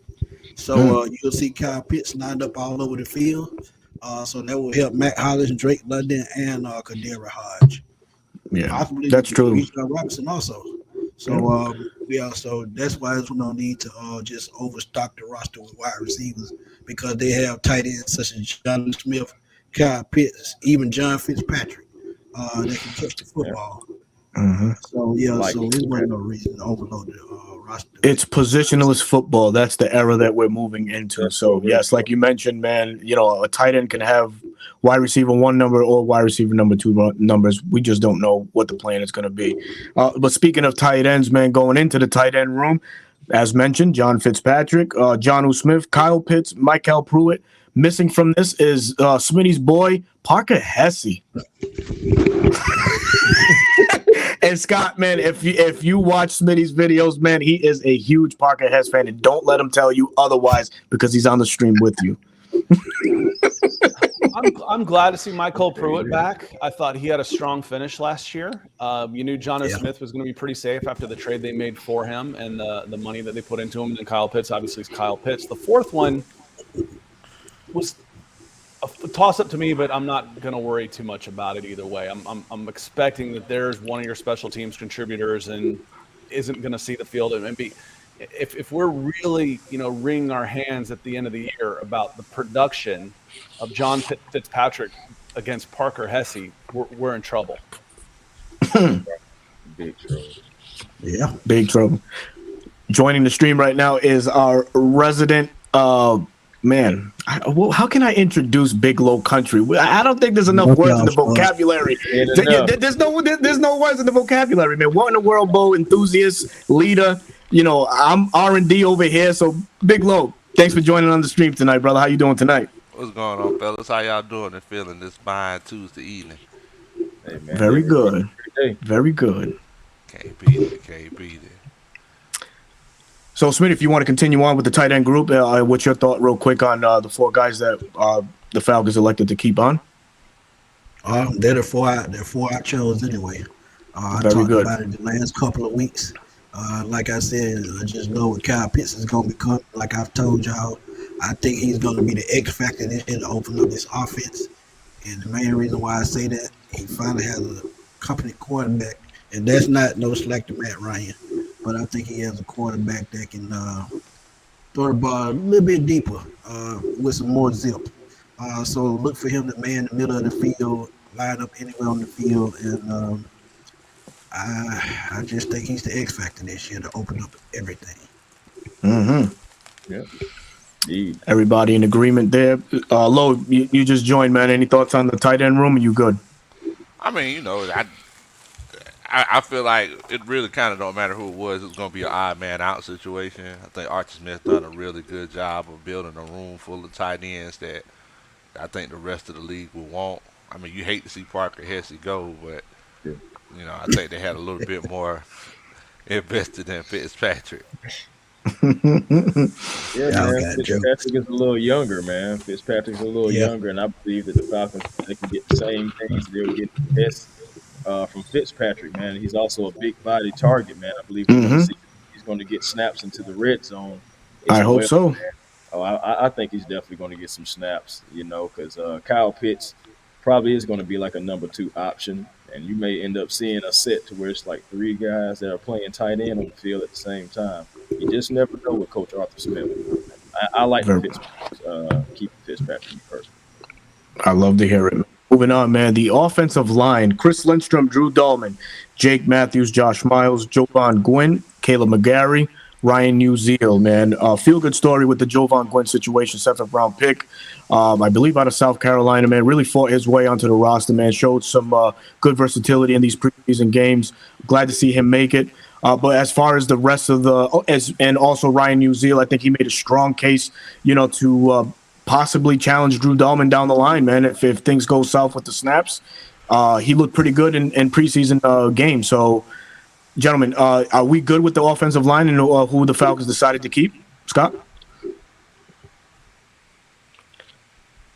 So you'll see Kyle Pitts lined up all over the field. So that will help Matt Hollins, Drake London, and Kadero Hodge. Yeah, possibly that's true. Robinson also. So so that's why there's no need to just overstock the roster with wide receivers, because they have tight ends such as John Smith, Kyle Pitts, even John Fitzpatrick. They can catch the football. So so there's no reason to overload the roster. It's positionless football. That's the era that we're moving into. So yes, like you mentioned, man, a tight end can have wide receiver 1 number or wide receiver number 2 numbers. We just don't know what the plan is going to be. But speaking of tight ends, man, going into the tight end room, as mentioned, John Fitzpatrick, Jonnu Smith, Kyle Pitts, Michael Pruitt. Missing from this is Smitty's boy, Parker Hesse. And Scott, man, if you watch Smitty's videos, man, he is a huge Parker Hesse fan, and don't let him tell you otherwise because he's on the stream with you. I'm glad to see Michael Pruitt back. I thought he had a strong finish last year. You knew Jonnu Smith was going to be pretty safe after the trade they made for him and the money that they put into him. And then Kyle Pitts, obviously, is Kyle Pitts. The fourth one was a toss-up to me, but I'm not going to worry too much about it either way. I'm expecting that there's one of your special teams contributors and isn't going to see the field and be. If we're really, wringing our hands at the end of the year about the production of John Fitzpatrick against Parker Hesse, we're in trouble. Big trouble. Yeah, big trouble. Joining the stream right now is our resident man. How can I introduce Big Low Country? I don't think there's enough words in the vocabulary. There's no words in the vocabulary, man. What in the world, Bo? Enthusiast, leader. I'm R&D over here. So Big Low, thanks for joining on the stream tonight, brother. How you doing tonight? What's going on, fellas? How y'all doing and feeling this fine Tuesday evening? Hey, man. Very good. Very good. Can't beat it. So, Smith, if you want to continue on with the tight end group, what's your thought real quick on the 4 guys that the Falcons elected to keep on? They're the 4 I chose anyway. I Very talked good. about it the last couple of weeks. Like I said, I just know what Kyle Pitts is going to become. Like I've told y'all, I think he's going to be the X factor this year to open up this offense. And the main reason why I say that, he finally has a competent quarterback. And that's not no slack to Matt Ryan. But I think he has a quarterback that can throw the ball a little bit deeper with some more zip. So look for him to man the middle of the field, line up anywhere on the field, and I just think he's the X factor this year to open up everything. Mm-hmm. Yeah. Everybody in agreement there. Lo, you just joined, man. Any thoughts on the tight end room? Are you good? I mean, I feel like it really kind of don't matter who it was. It was going to be an odd man out situation. I think Archie Smith done a really good job of building a room full of tight ends that I think the rest of the league will want. I mean, you hate to see Parker Hesse go, but I think they had a little bit more invested in Fitzpatrick. Yeah, man. Fitzpatrick is a little younger, man. Fitzpatrick's a little younger, and I believe that the Falcons, they can get the same things they'll get the best from Fitzpatrick, man. He's also a big body target, man. I believe he's going to get snaps into the red zone. I hope so. Man. Oh, I think he's definitely going to get some snaps, because Kyle Pitts probably is going to be like a number 2 option, and you may end up seeing a set to where it's like 3 guys that are playing tight end on the field at the same time. You just never know with Coach Arthur Smith. I like keep Fitzpatrick first. I love to hear it. Moving on, man. The offensive line: Chris Lindstrom, Drew Dahlman, Jake Matthews, Josh Miles, Jovan Gwynn, Caleb McGarry, Ryan Newzeal, man. Feel good story with the Jovan Gwynn situation. 7th round pick, I believe out of South Carolina, man. Really fought his way onto the roster, man. Showed some good versatility in these preseason games. Glad to see him make it. But as far as the rest of and also Ryan Newzeal, I think he made a strong case, to possibly challenge Drew Dahlman down the line, man. If things go south with the snaps, he looked pretty good in preseason games. So, gentlemen, are we good with the offensive line and who the Falcons decided to keep? Scott?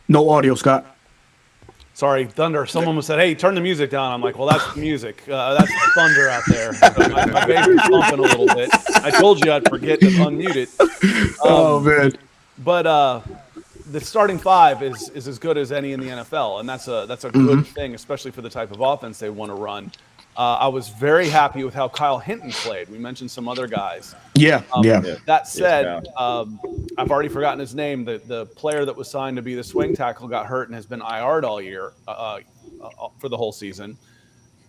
No audio, Scott. Sorry, thunder. Someone said, "Hey, turn the music down." I'm like, "Well, that's music. That's the thunder out there." My baby's thumping a little bit. I told you I'd forget to unmute it. Oh man! But the starting 5 is as good as any in the NFL, and that's a good thing, especially for the type of offense they want to run. I was very happy with how Kyle Hinton played. We mentioned some other guys. Yeah. That said, I've already forgotten his name. The player that was signed to be the swing tackle got hurt and has been IR'd all year for the whole season.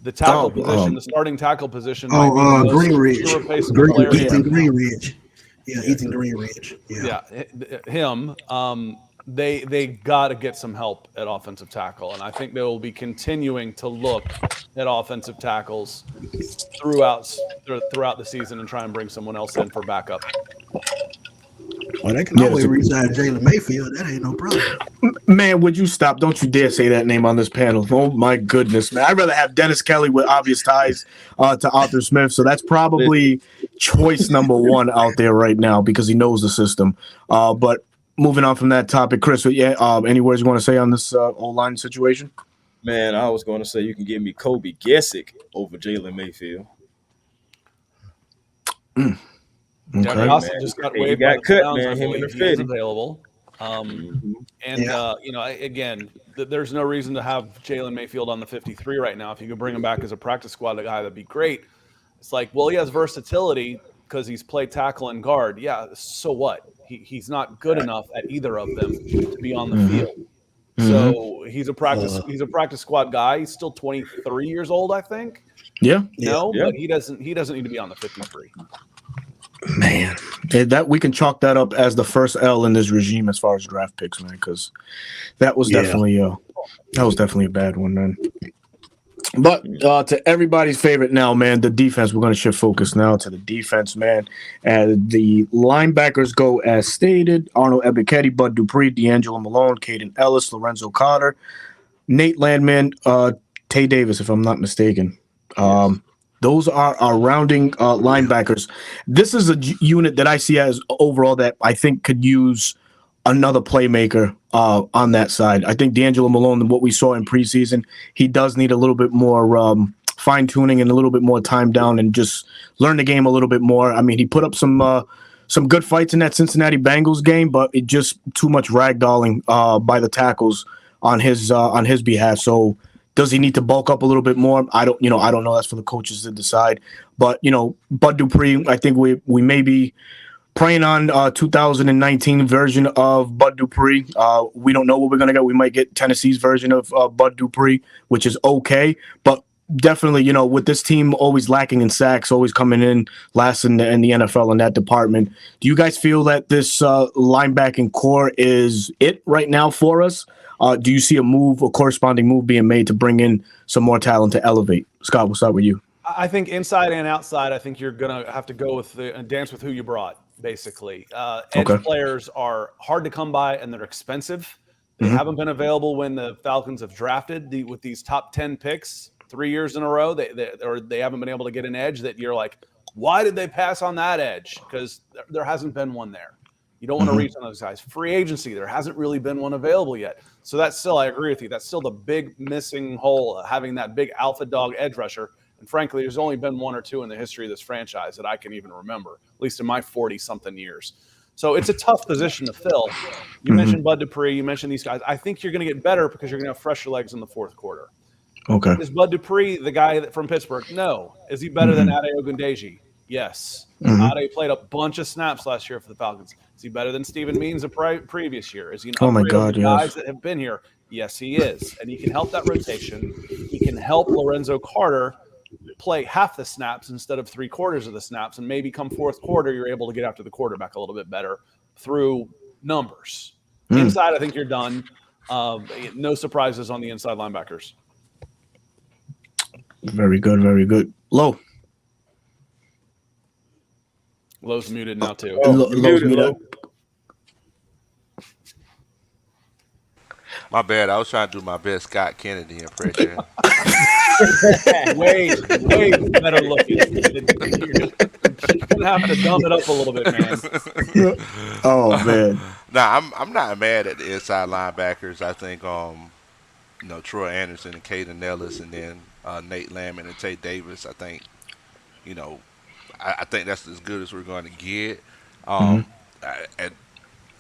The tackle position, the starting tackle position. Greenridge. Ethan Greenridge. Yeah, Ethan Greenridge. Yeah, him. they got to get some help at offensive tackle, and I think they will be continuing to look at offensive tackles throughout throughout the season and try and bring someone else in for backup. Well, they can Yeah, always resign Jalen Mayfield. That ain't no problem. Man, would you stop? Don't you dare say that name on this panel. Oh my goodness, man. I'd rather have Dennis Kelly with obvious ties to Arthur Smith. So that's probably choice number one out there right now because he knows the system. But moving on from that topic, Chris, any words you want to say on this O-line situation? Man, I was going to say you can give me Kobe Gesick over Jalen Mayfield. Devin Okay. Austin just got waived. He got by the cut, Browns, man. I Him and believe. the He is Fitty. available. Again, there's no reason to have Jalen Mayfield on the 53 right now. If you could bring him back as a practice squad guy, that'd be great. It's like, well, he has versatility because he's played tackle and guard. Yeah, so what? He's not good enough at either of them to be on the field. So he's a practice squad guy. He's still 23 years old, I think. Yeah. But he doesn't need to be on the 53. Man, that we can chalk that up as the first L in this regime as far as draft picks, man, because that was definitely a bad one, man. But to everybody's favorite now, man, the defense. We're going to shift focus now to the defense, man. As the linebackers go as stated: Arnold Ebiketie, Bud Dupree, D'Angelo Malone, Caden Ellis, Lorenzo Carter, Nate Landman, Tay Davis, if I'm not mistaken. Those are our rounding linebackers. This is a unit that I see as overall that I think could use another playmaker on that side. I think D'Angelo Malone, what we saw in preseason, he does need a little bit more fine-tuning and a little bit more time down and just learn the game a little bit more. I mean, he put up some good fights in that Cincinnati Bengals game, but it just too much ragdolling by the tackles on his behalf. So does he need to bulk up a little bit more? I don't know. That's for the coaches to decide. But Bud Dupree, I think we may be praying on 2019 version of Bud Dupree. We don't know what we're gonna get. We might get Tennessee's version of Bud Dupree, which is okay, but definitely, with this team always lacking in sacks, always coming in last in the NFL in that department. Do you guys feel that this linebacking core is it right now for us? Do you see a corresponding move being made to bring in some more talent to elevate? Scott, we'll start with you. I think inside and outside, I think you're going to have to go with dance with who you brought, basically. Edge players are hard to come by, and they're expensive. They haven't been available when the Falcons have drafted with these top 10 picks 3 years in a row. They haven't been able to get an edge that you're like, why did they pass on that edge? Because there hasn't been one there. You don't want to reach on those guys. Free agency, there hasn't really been one available yet. So that's still, I agree with you, that's still the big missing hole, having that big alpha dog edge rusher. And frankly, there's only been one or two in the history of this franchise that I can even remember, at least in my 40-something years. So it's a tough position to fill. You mentioned Bud Dupree. You mentioned these guys. I think you're going to get better because you're going to have fresher legs in the fourth quarter. Okay. Is Bud Dupree the guy from Pittsburgh? No. Is he better than Ade Ogundeji? Yes. Ade played a bunch of snaps last year for the Falcons. Is he better than Steven Means the previous year? Is he an upgrade of the guys that have been here? Yes, he is. And he can help that rotation. He can help Lorenzo Carter play half the snaps instead of 3/4 of the snaps, and maybe come fourth quarter, you're able to get after the quarterback a little bit better through numbers. Inside, I think you're done. No surprises on the inside linebackers. Very good, very good. Low's muted now too. Low's muted. My bad. I was trying to do my best Scott Kennedy impression. way better looking. You're gonna have to dumb it up a little bit, man. Oh man. Nah, I'm not mad at the inside linebackers. I think Troy Anderson and Caden Ellis, and then Nate Landman and Tay Davis. I think I think that's as good as we're going to get. Am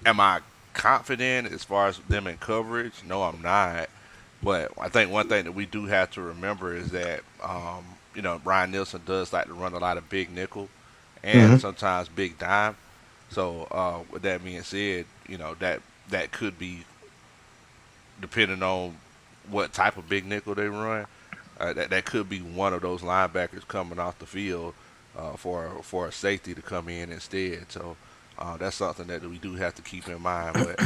I confident as far as them in coverage? No, I'm not. But I think one thing that we do have to remember is that Brian Nielsen does like to run a lot of big nickel and sometimes big dime. So with that being said, that could be depending on what type of big nickel they run. That could be one of those linebackers coming off the field for a safety to come in instead. So that's something that we do have to keep in mind. But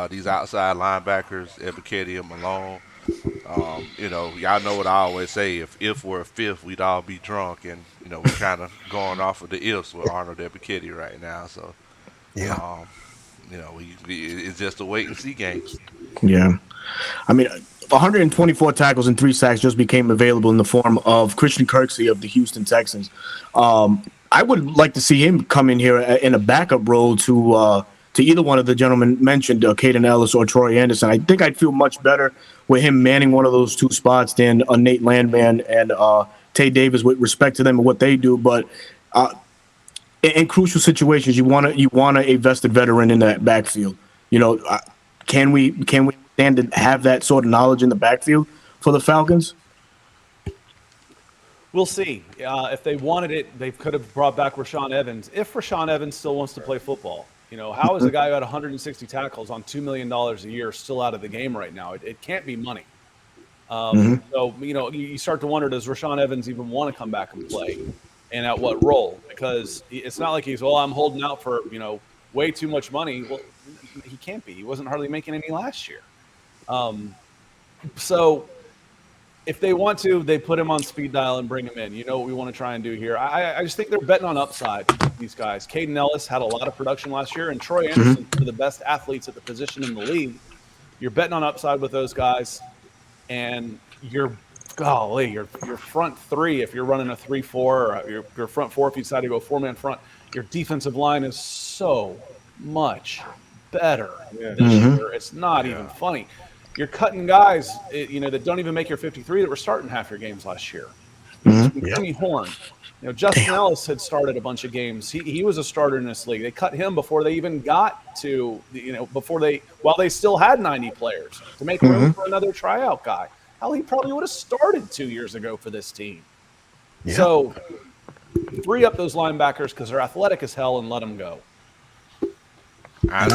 These outside linebackers, Ebiketie and Malone. Y'all know what I always say. If we're a fifth, we'd all be drunk, and we're kind of going off of the ifs with Arnold Ebiketie right now. So, Yeah. um, it's just a wait and see game. Yeah. I mean, 124 tackles and 3 sacks just became available in the form of Christian Kirksey of the Houston Texans. I would like to see him come in here in a backup role to either one of the gentlemen mentioned, Caden Ellis or Troy Anderson. I think I'd feel much better with him manning one of those 2 spots than Nate Landman and Tay Davis, with respect to them and what they do. But in crucial situations, you want a vested veteran in that backfield. Can we stand to have that sort of knowledge in the backfield for the Falcons? We'll see. If they wanted it, they could have brought back Rashaan Evans. If Rashaan Evans still wants to play football, how is a guy who had 160 tackles on $2 million a year still out of the game right now? It can't be money. So, you start to wonder, does Rashaan Evans even want to come back and play, and at what role? Because it's not like he's, I'm holding out for, way too much money. Well, he can't be. He wasn't hardly making any last year. So if they want to, they put him on speed dial and bring him in. You know what we want to try and do here. I just think they're betting on upside, these guys. Caden Ellis had a lot of production last year, and Troy Anderson, one of the best athletes at the position in the league. You're betting on upside with those guys, and your front three, if you're running a 3-4, or your front four if you decide to go 4-man front, your defensive line is so much better this year. It's not even funny. You're cutting guys, that don't even make your 53 that were starting half your games last year. Jimmy Horn, Justin Ellis had started a bunch of games. He was a starter in this league. They cut him before they even got to, while they still had 90 players to make room for another tryout guy. Hell, he probably would have started 2 years ago for this team. Yeah. So free up those linebackers because they're athletic as hell and let them go. I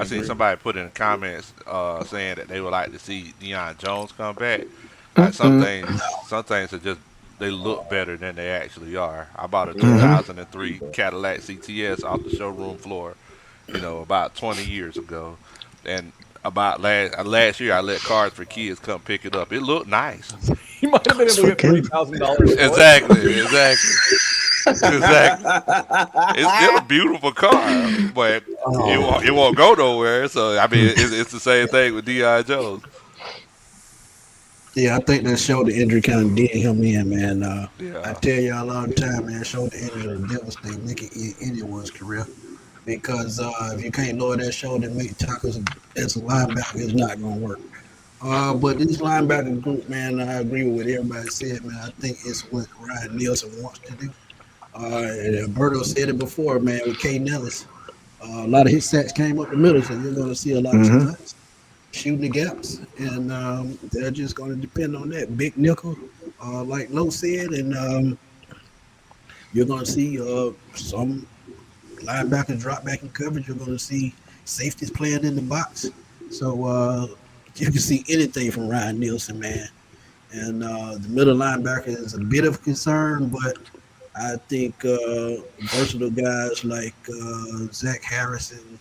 seen somebody put in comments saying that they would like to see Deion Jones come back. Some things are just, they look better than they actually are. I bought a 2003 Cadillac CTS off the showroom floor, about 20 years ago, and about last year I let Cars for Kids come pick it up. It looked nice. You might have been able to get $3,000. Exactly. It's still a beautiful car, but it won't go nowhere. So I mean, it's the same thing with Deion Jones. Yeah, I think that shoulder injury kind of did him in, man. I tell y'all all the time, man, shoulder injury is devastating. They can end anyone's career because if you can't lower that shoulder and make tackles as a linebacker, it's not going to work. But this linebacker group, man, I agree with what everybody said, man. I think it's what Ryan Nielsen wants to do. And Alberto said it before, man, with Caden Ellis. A lot of his sacks came up the middle, so you're going to see a lot of stunts, shooting the gaps, and they're just going to depend on that big nickel, like Lo said, and you're going to see some linebackers drop back in coverage. You're going to see safeties playing in the box. So you can see anything from Ryan Nielsen, man. And the middle linebacker is a bit of concern, but I think versatile guys like Zach Harrison,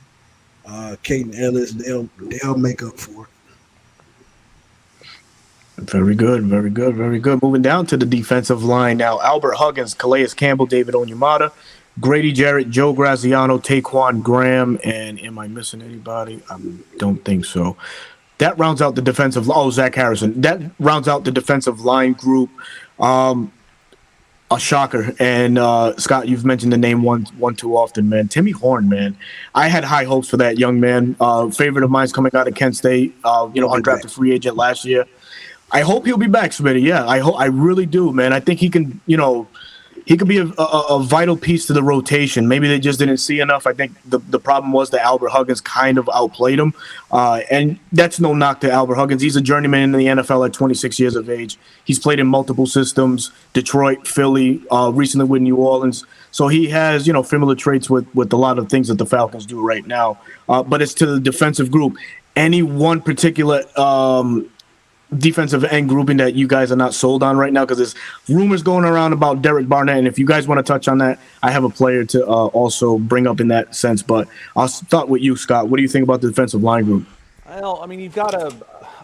Caden Ellis, they'll make up for it. Very good. Moving down to the defensive line now. Albert Huggins, Calais Campbell, David Onyemata, Grady Jarrett, Joe Graziano, Taquan Graham, and am I missing anybody? I don't think so. That rounds out the defensive. Zach Harrison. That rounds out the defensive line group. A shocker. And Scott, you've mentioned the name one too often, man. Timmy Horn, man. I had high hopes for that young man. Favorite of mine's coming out of Kent State. Undrafted free agent last year. I hope he'll be back, Smitty. Yeah, I really do, man. I think he can. He could be a vital piece to the rotation. Maybe they just didn't see enough. I think the problem was that Albert Huggins kind of outplayed him. And that's no knock to Albert Huggins. He's a journeyman in the NFL at 26 years of age. He's played in multiple systems, Detroit, Philly, recently with New Orleans. So he has, similar traits with a lot of things that the Falcons do right now. But it's to the defensive group. Any one particular defensive end grouping that you guys are not sold on right now? Because there's rumors going around about Derek Barnett, and if you guys want to touch on that, I have a player to also bring up in that sense. But I'll start with you, Scott. What do you think about the defensive line group? Well, I mean, you've got a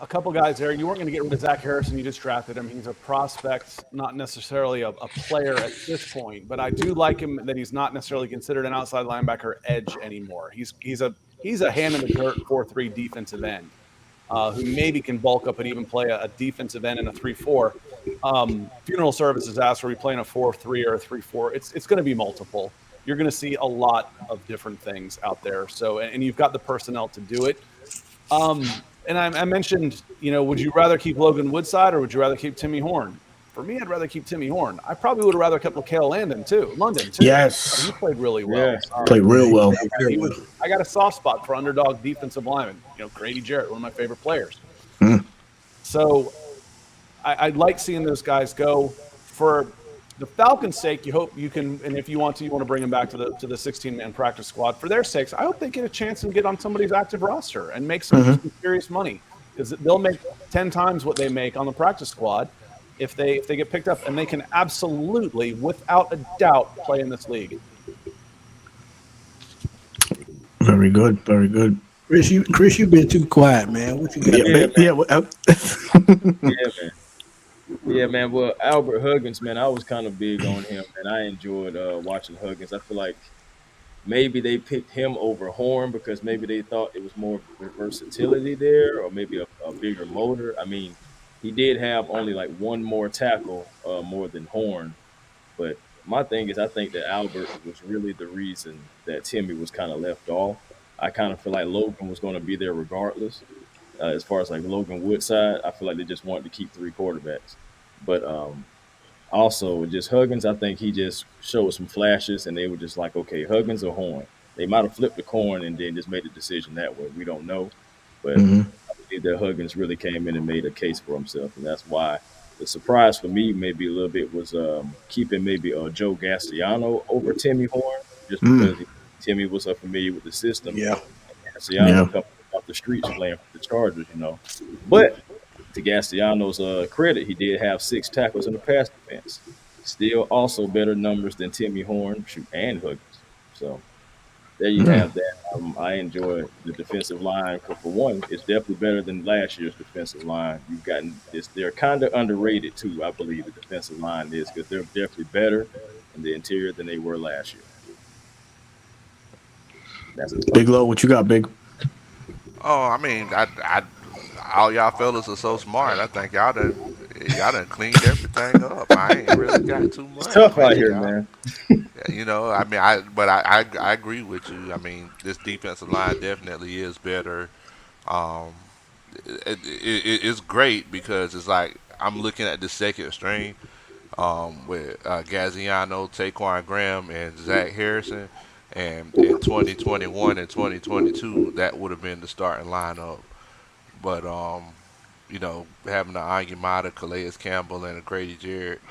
couple guys there. You weren't going to get rid of Zach Harrison. You just drafted him. He's a prospect, not necessarily a player at this point. But I do like him that he's not necessarily considered an outside linebacker edge anymore. He's a hand in the dirt 4-3 defensive end who maybe can bulk up and even play a defensive end in a 3-4. Funeral Services asked, are we playing a 4-3 or a 3-4? It's going to be multiple. You're going to see a lot of different things out there. So, and you've got the personnel to do it. And I mentioned, would you rather keep Logan Woodside or would you rather keep Timmy Horn? For me, I'd rather keep Timmy Horn. I probably would have rather kept LaCale London too. Yes. He played really well. Yes. Played real well. I got a soft spot for underdog defensive linemen. Grady Jarrett, one of my favorite players. So I'd like seeing those guys go. For the Falcons' sake, you hope you can, and if you want to bring them back to the 16-man practice squad. For their sakes, I hope they get a chance and get on somebody's active roster and make some serious money, because they'll make 10 times what they make on the practice squad if they get picked up, and they can absolutely, without a doubt, play in this league. Very good. Very good. Chris, you've been too quiet, man. What you got? Yeah, man. Yeah, man. Well, Albert Huggins, man, I was kind of big on him, and I enjoyed watching Huggins. I feel like maybe they picked him over Horn because maybe they thought it was more versatility there, or maybe a bigger motor. I mean, he did have only like one more tackle more than Horn, but my thing is I think that Albert was really the reason that Timmy was kind of left off. I kind of feel like Logan was going to be there regardless. As far as like Logan Woodside, I feel like they just wanted to keep 3 quarterbacks. But also just Huggins, I think he just showed some flashes, and they were just like, okay, Huggins or Horn. They might have flipped the coin and then just made a decision that way. We don't know. But I believe that Huggins really came in and made a case for himself, and that's why the surprise for me maybe a little bit was keeping maybe Joe Gastiano over Timmy Horn, just because Timmy was familiar with the system. Yeah. Gastiano coming off the streets playing for the Chargers, But to Gastiano's credit, he did have 6 tackles in the pass defense. Still also better numbers than Timmy Horn and Huggins. So there you have that. I enjoy the defensive line because, for one, it's definitely better than last year's defensive line. You've gotten this; they're kind of underrated too. I believe the defensive line is, because they're definitely better in the interior than they were last year. That's Big Low, what you got, Big? Oh, I mean, I all y'all fellas are so smart. I think y'all done cleaned everything up. I ain't really got too much. It's tough out man, here, y'all. man. I mean, I agree with you. I mean, this defensive line definitely is better. Um, it's great because it's like I'm looking at the second string with Gaziano, Taquan Graham, and Zach Harrison. And in 2021 and 2022, that would have been the starting lineup. But having the Anyamata, Calais Campbell, and a Grady Jarrett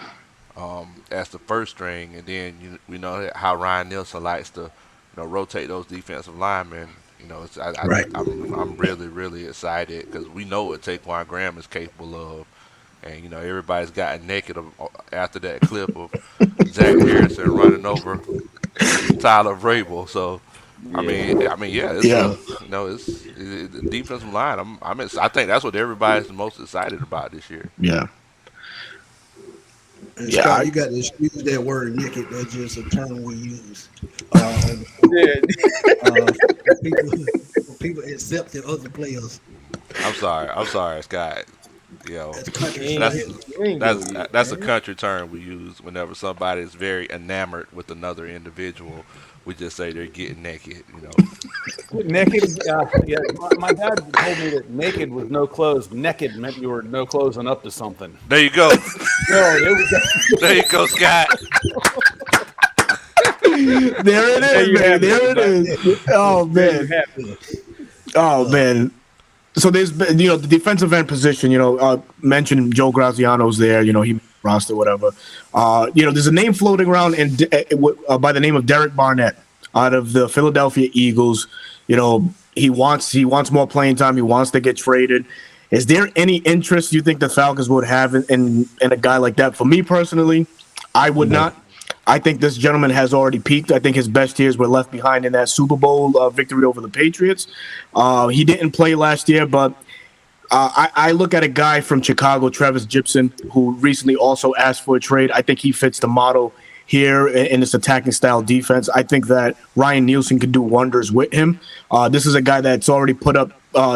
as the first string, and then we know how Ryan Nielsen likes to rotate those defensive linemen. I'm really really excited because we know what Taquan Graham is capable of, and everybody's gotten naked after that clip of Zach Harrison running over Tyler Vrabel. So I mean, yeah, it's the defensive line. I think that's what everybody's the most excited about this year. Yeah. And Scott, you got to excuse that word naked. That's just a term we use. People accepting other players. I'm sorry, Scott. That's country. That's a country term we use whenever somebody is very enamored with another individual. We just say they're getting naked, Naked, yeah. My dad told me that naked was no clothes. Naked meant you were no clothes and up to something. There you go. There you go, Scott. There it is, man. There it is. Oh man. Oh man. So there's been, the defensive end position. Mentioned Joe Graziano's there. He roster, whatever. There's a name floating around by the name of Derek Barnett out of the Philadelphia Eagles. He wants more playing time. He wants to get traded. Is there any interest you think the Falcons would have in a guy like that? For me personally, I would not. I think this gentleman has already peaked. I think his best years were left behind in that Super Bowl victory over the Patriots. He didn't play last year, but I look at a guy from Chicago, Travis Gibson, who recently also asked for a trade. I think he fits the model here in this attacking style defense. I think that Ryan Nielsen could do wonders with him. This is a guy that's already put up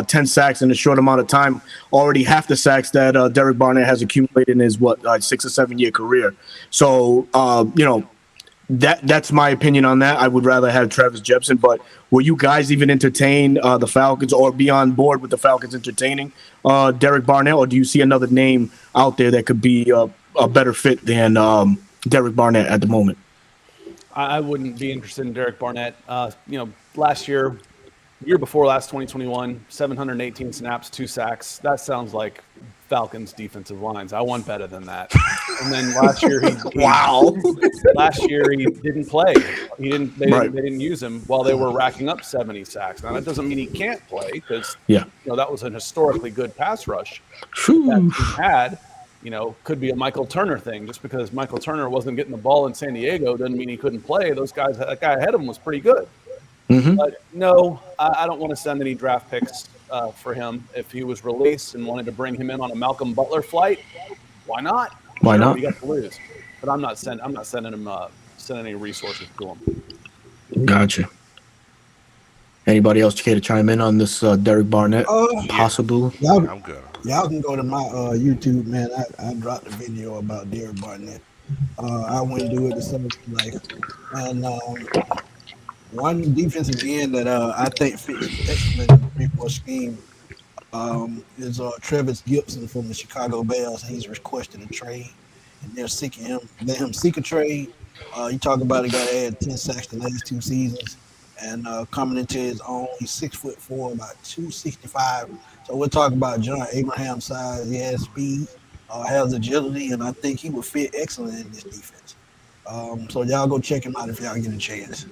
10 sacks in a short amount of time, already half the sacks that Derek Barnett has accumulated in his 6 or 7 year career. So that's my opinion on that. I would rather have Travis Jepson, but will you guys even entertain the Falcons or be on board with the Falcons entertaining Derek Barnett, or do you see another name out there that could be a better fit than Derek Barnett at the moment? I wouldn't be interested in Derek Barnett. Last year, year before last, 2021, 718 snaps, 2 sacks. That sounds like Falcons defensive lines. I want better than that. And then last year, last year he didn't play. They didn't use him while they were racking up 70 sacks. Now that doesn't mean he can't play, because that was an historically good pass rush that he had. Could be a Michael Turner thing. Just because Michael Turner wasn't getting the ball in San Diego doesn't mean he couldn't play. That guy ahead of him was pretty good. Mm-hmm. But no, I don't want to send any draft picks for him. If he was released and wanted to bring him in on a Malcolm Butler flight, why not? Why not? You got to lose. But I'm not sending him any resources to him. Gotcha. Anybody else care to chime in on this Derek Barnett possible? I'm good. Y'all can go to my YouTube, man. I dropped a video about Derek Barnett. I went and do it to some life. And one defensive end that I think fits excellent in the scheme is Travis Gibson from the Chicago Bears. He's requested a trade, and they're seeking him. Let him seek a trade. You talk about a guy that had 10 sacks the last 2 seasons, and coming into his own. He's 6'4", about 265. So we're talking about John Abraham size. He has speed, has agility, and I think he would fit excellent in this defense. So y'all go check him out if y'all get a chance.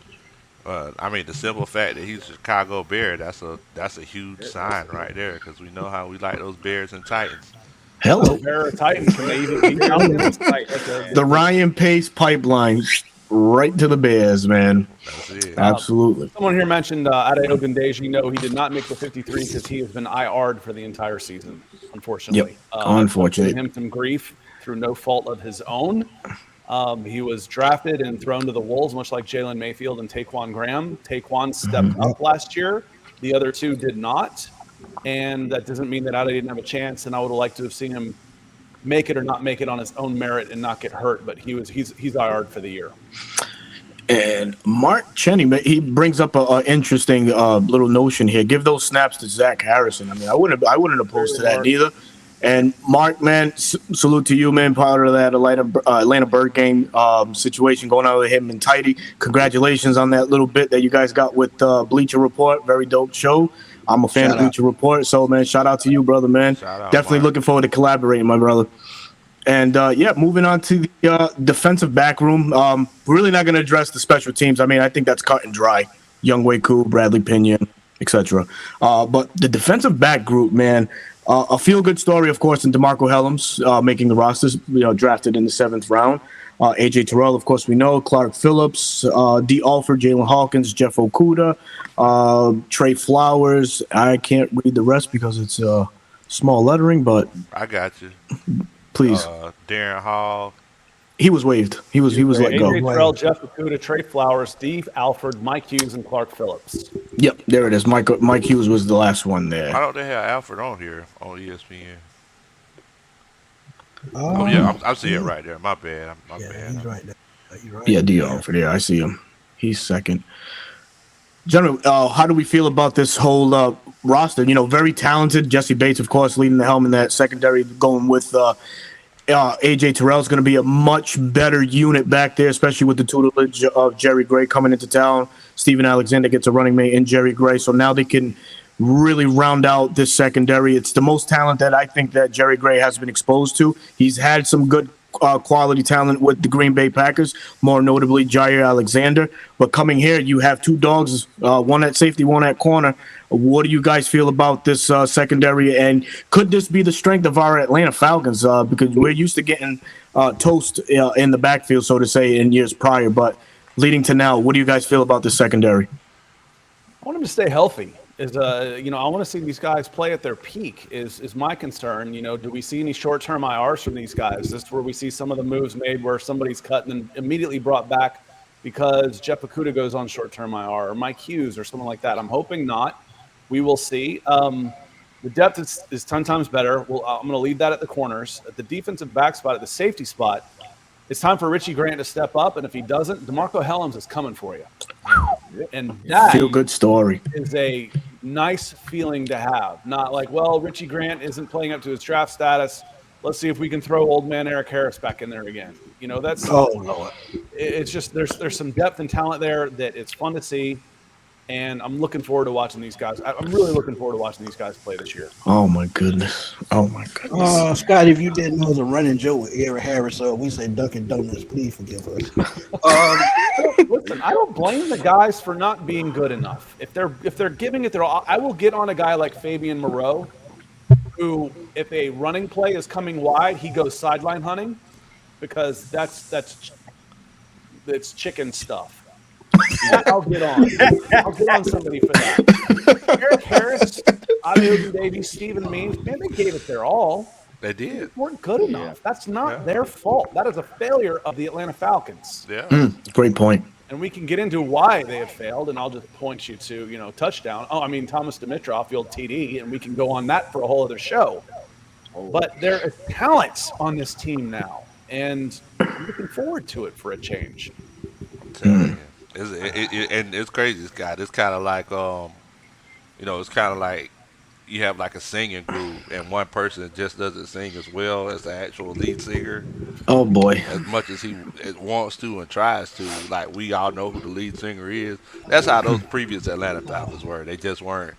The simple fact that he's a Chicago Bear, that's a huge sign right there, because we know how we like those Bears and Titans. Hell, Bear Titans. The Ryan Pace pipeline right to the Bears, man. That's it. Absolutely. Someone here mentioned Adebayo Ogundeji. No, he did not make the 53 because he has been IR'd for the entire season, unfortunately. Yep. Unfortunately. Giving him some grief through no fault of his own. He was drafted and thrown to the wolves, much like Jalen Mayfield and Taquan Graham. Taquan stepped up last year. The other two did not. And that doesn't mean that Ade didn't have a chance, and I would have liked to have seen him make it or not make it on his own merit and not get hurt, but he's IR'd for the year. And Mark Cheney, he brings up an interesting little notion here. Give those snaps to Zach Harrison. I wouldn't oppose to that neither. And Mark, man, salute to you, man. Part of that Atlanta Bird game situation going on with him and Tidy. Congratulations on that little bit that you guys got with Bleacher Report. Very dope show. I'm a fan of Bleacher Report. So, man, shout out to you, brother, man. Definitely looking forward to collaborating, my brother. And, moving on to the defensive back room. We're really not going to address the special teams. I think that's cut and dry. Young Wei Koo, Bradley Pinion, etc. But the defensive back group, man, a feel-good story, of course, in DeMarco Hellams making the rosters, drafted in the 7th round. A.J. Terrell, of course, we know. Clark Phillips, D. Alford, Jalen Hawkins, Jeff Okudah, Trey Flowers. I can't read the rest because it's small lettering, but I got you. Please. Darren Hall. He was waived. He was let go. A.J. Terrell, Jeff Okudah, Trey Flowers, Steve Alford, Mike Hughes, and Clark Phillips. Yep, there it is. Mike Hughes was the last one there. Why don't they have Alford on here on ESPN? I see it right there. My bad. He's right there. Right. Yeah, D. Alford. Yeah, I see him. He's second. Gentlemen, how do we feel about this whole roster? Very talented. Jesse Bates, of course, leading the helm in that secondary, going with A.J. Terrell is going to be a much better unit back there, especially with the tutelage of Jerry Gray coming into town. Steven Alexander gets a running mate in Jerry Gray, so now they can really round out this secondary. It's the most talent that I think that Jerry Gray has been exposed to. He's had some good quality talent with the Green Bay Packers, more notably Jair Alexander. But coming here, you have two dogs, one at safety, one at corner. What do you guys feel about this secondary? And could this be the strength of our Atlanta Falcons? Because we're used to getting toast in the backfield, so to say, in years prior. But leading to now, what do you guys feel about the secondary? I want them to stay healthy. I want to see these guys play at their peak. Is my concern. Do we see any short-term IRs from these guys? This is where we see some of the moves made where somebody's cut and then immediately brought back because Jeff Okudah goes on short-term IR or Mike Hughes or something like that. I'm hoping not. We will see. The depth is 10 times better. I'm going to leave that at the corners. At the defensive back spot, at the safety spot, it's time for Richie Grant to step up. And if he doesn't, DeMarco Hellams is coming for you. And that feel good story is a nice feeling to have. Not like, well, Richie Grant isn't playing up to his draft status. Let's see if we can throw old man Eric Harris back in there again. It's just there's some depth and talent there that it's fun to see. And I'm looking forward to watching these guys. I'm really looking forward to watching these guys play this year. Oh, my goodness. Scott, if you didn't know, the running joke with Eric Harris, we say Dunkin' Donuts, please forgive us. Listen, I don't blame the guys for not being good enough. If they're giving it their all, I will get on a guy like Fabian Moreau, who, if a running play is coming wide, he goes sideline hunting, because that's chicken stuff. I'll get on somebody for that. Eric Harris, Adeogun Davies, Stephen Means, man, they gave it their all. They did. They weren't good enough. That's not their fault. That is a failure of the Atlanta Falcons. Yeah. Great point. And we can get into why they have failed, and I'll just point you to, touchdown. Thomas Dimitrov, the old TD, and we can go on that for a whole other show. But there is talent on this team now, and I'm looking forward to it for a change. And it's crazy, Scott. It's kind of like, it's kind of like you have like a singing group, and one person just doesn't sing as well as the actual lead singer. Oh boy! As much as he wants to and tries to, like we all know who the lead singer is. That's how those previous Atlanta Falcons were. They just weren't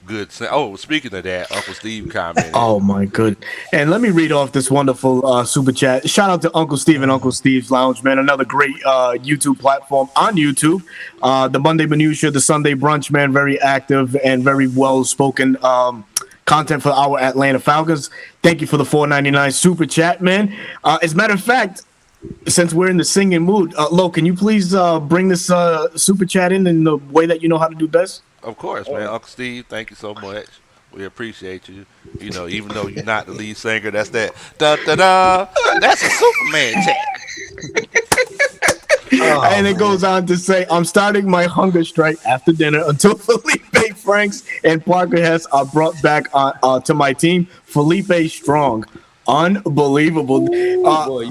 good. Speaking of that, Uncle Steve commented. Oh my good. And let me read off this wonderful super chat. Shout out to Uncle Steve and Uncle Steve's Lounge, man. Another great YouTube platform on YouTube. The Monday Minutia, the Sunday Brunch, man. Very active and very well spoken content for our Atlanta Falcons. Thank you for the $4.99 super chat, man. As a matter of fact, since we're in the singing mood, Lo, can you please bring this super chat in the way that you know how to do best? Of course, man. Uncle Steve, thank you so much. We appreciate you. Even though you're not the lead singer, that's that. Da da da. That's a Superman chat. And it goes on to say, I'm starting my hunger strike after dinner until Felipe Franks and Parker Hess are brought back to my team. Felipe strong. Unbelievable.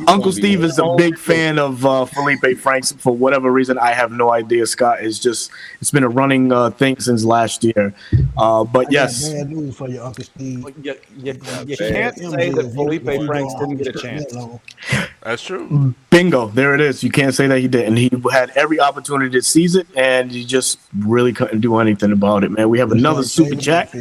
Uncle Steve is a big fan of Felipe Franks for whatever reason. I have no idea, Scott. It's been a running thing since last year. But yes. Bad news for you, Uncle Steve. You can't say that Felipe Franks didn't get a chance. That's true. Bingo. There it is. You can't say that he didn't. He had every opportunity to seize it, and he just really couldn't do anything about it, man. We have another super chat.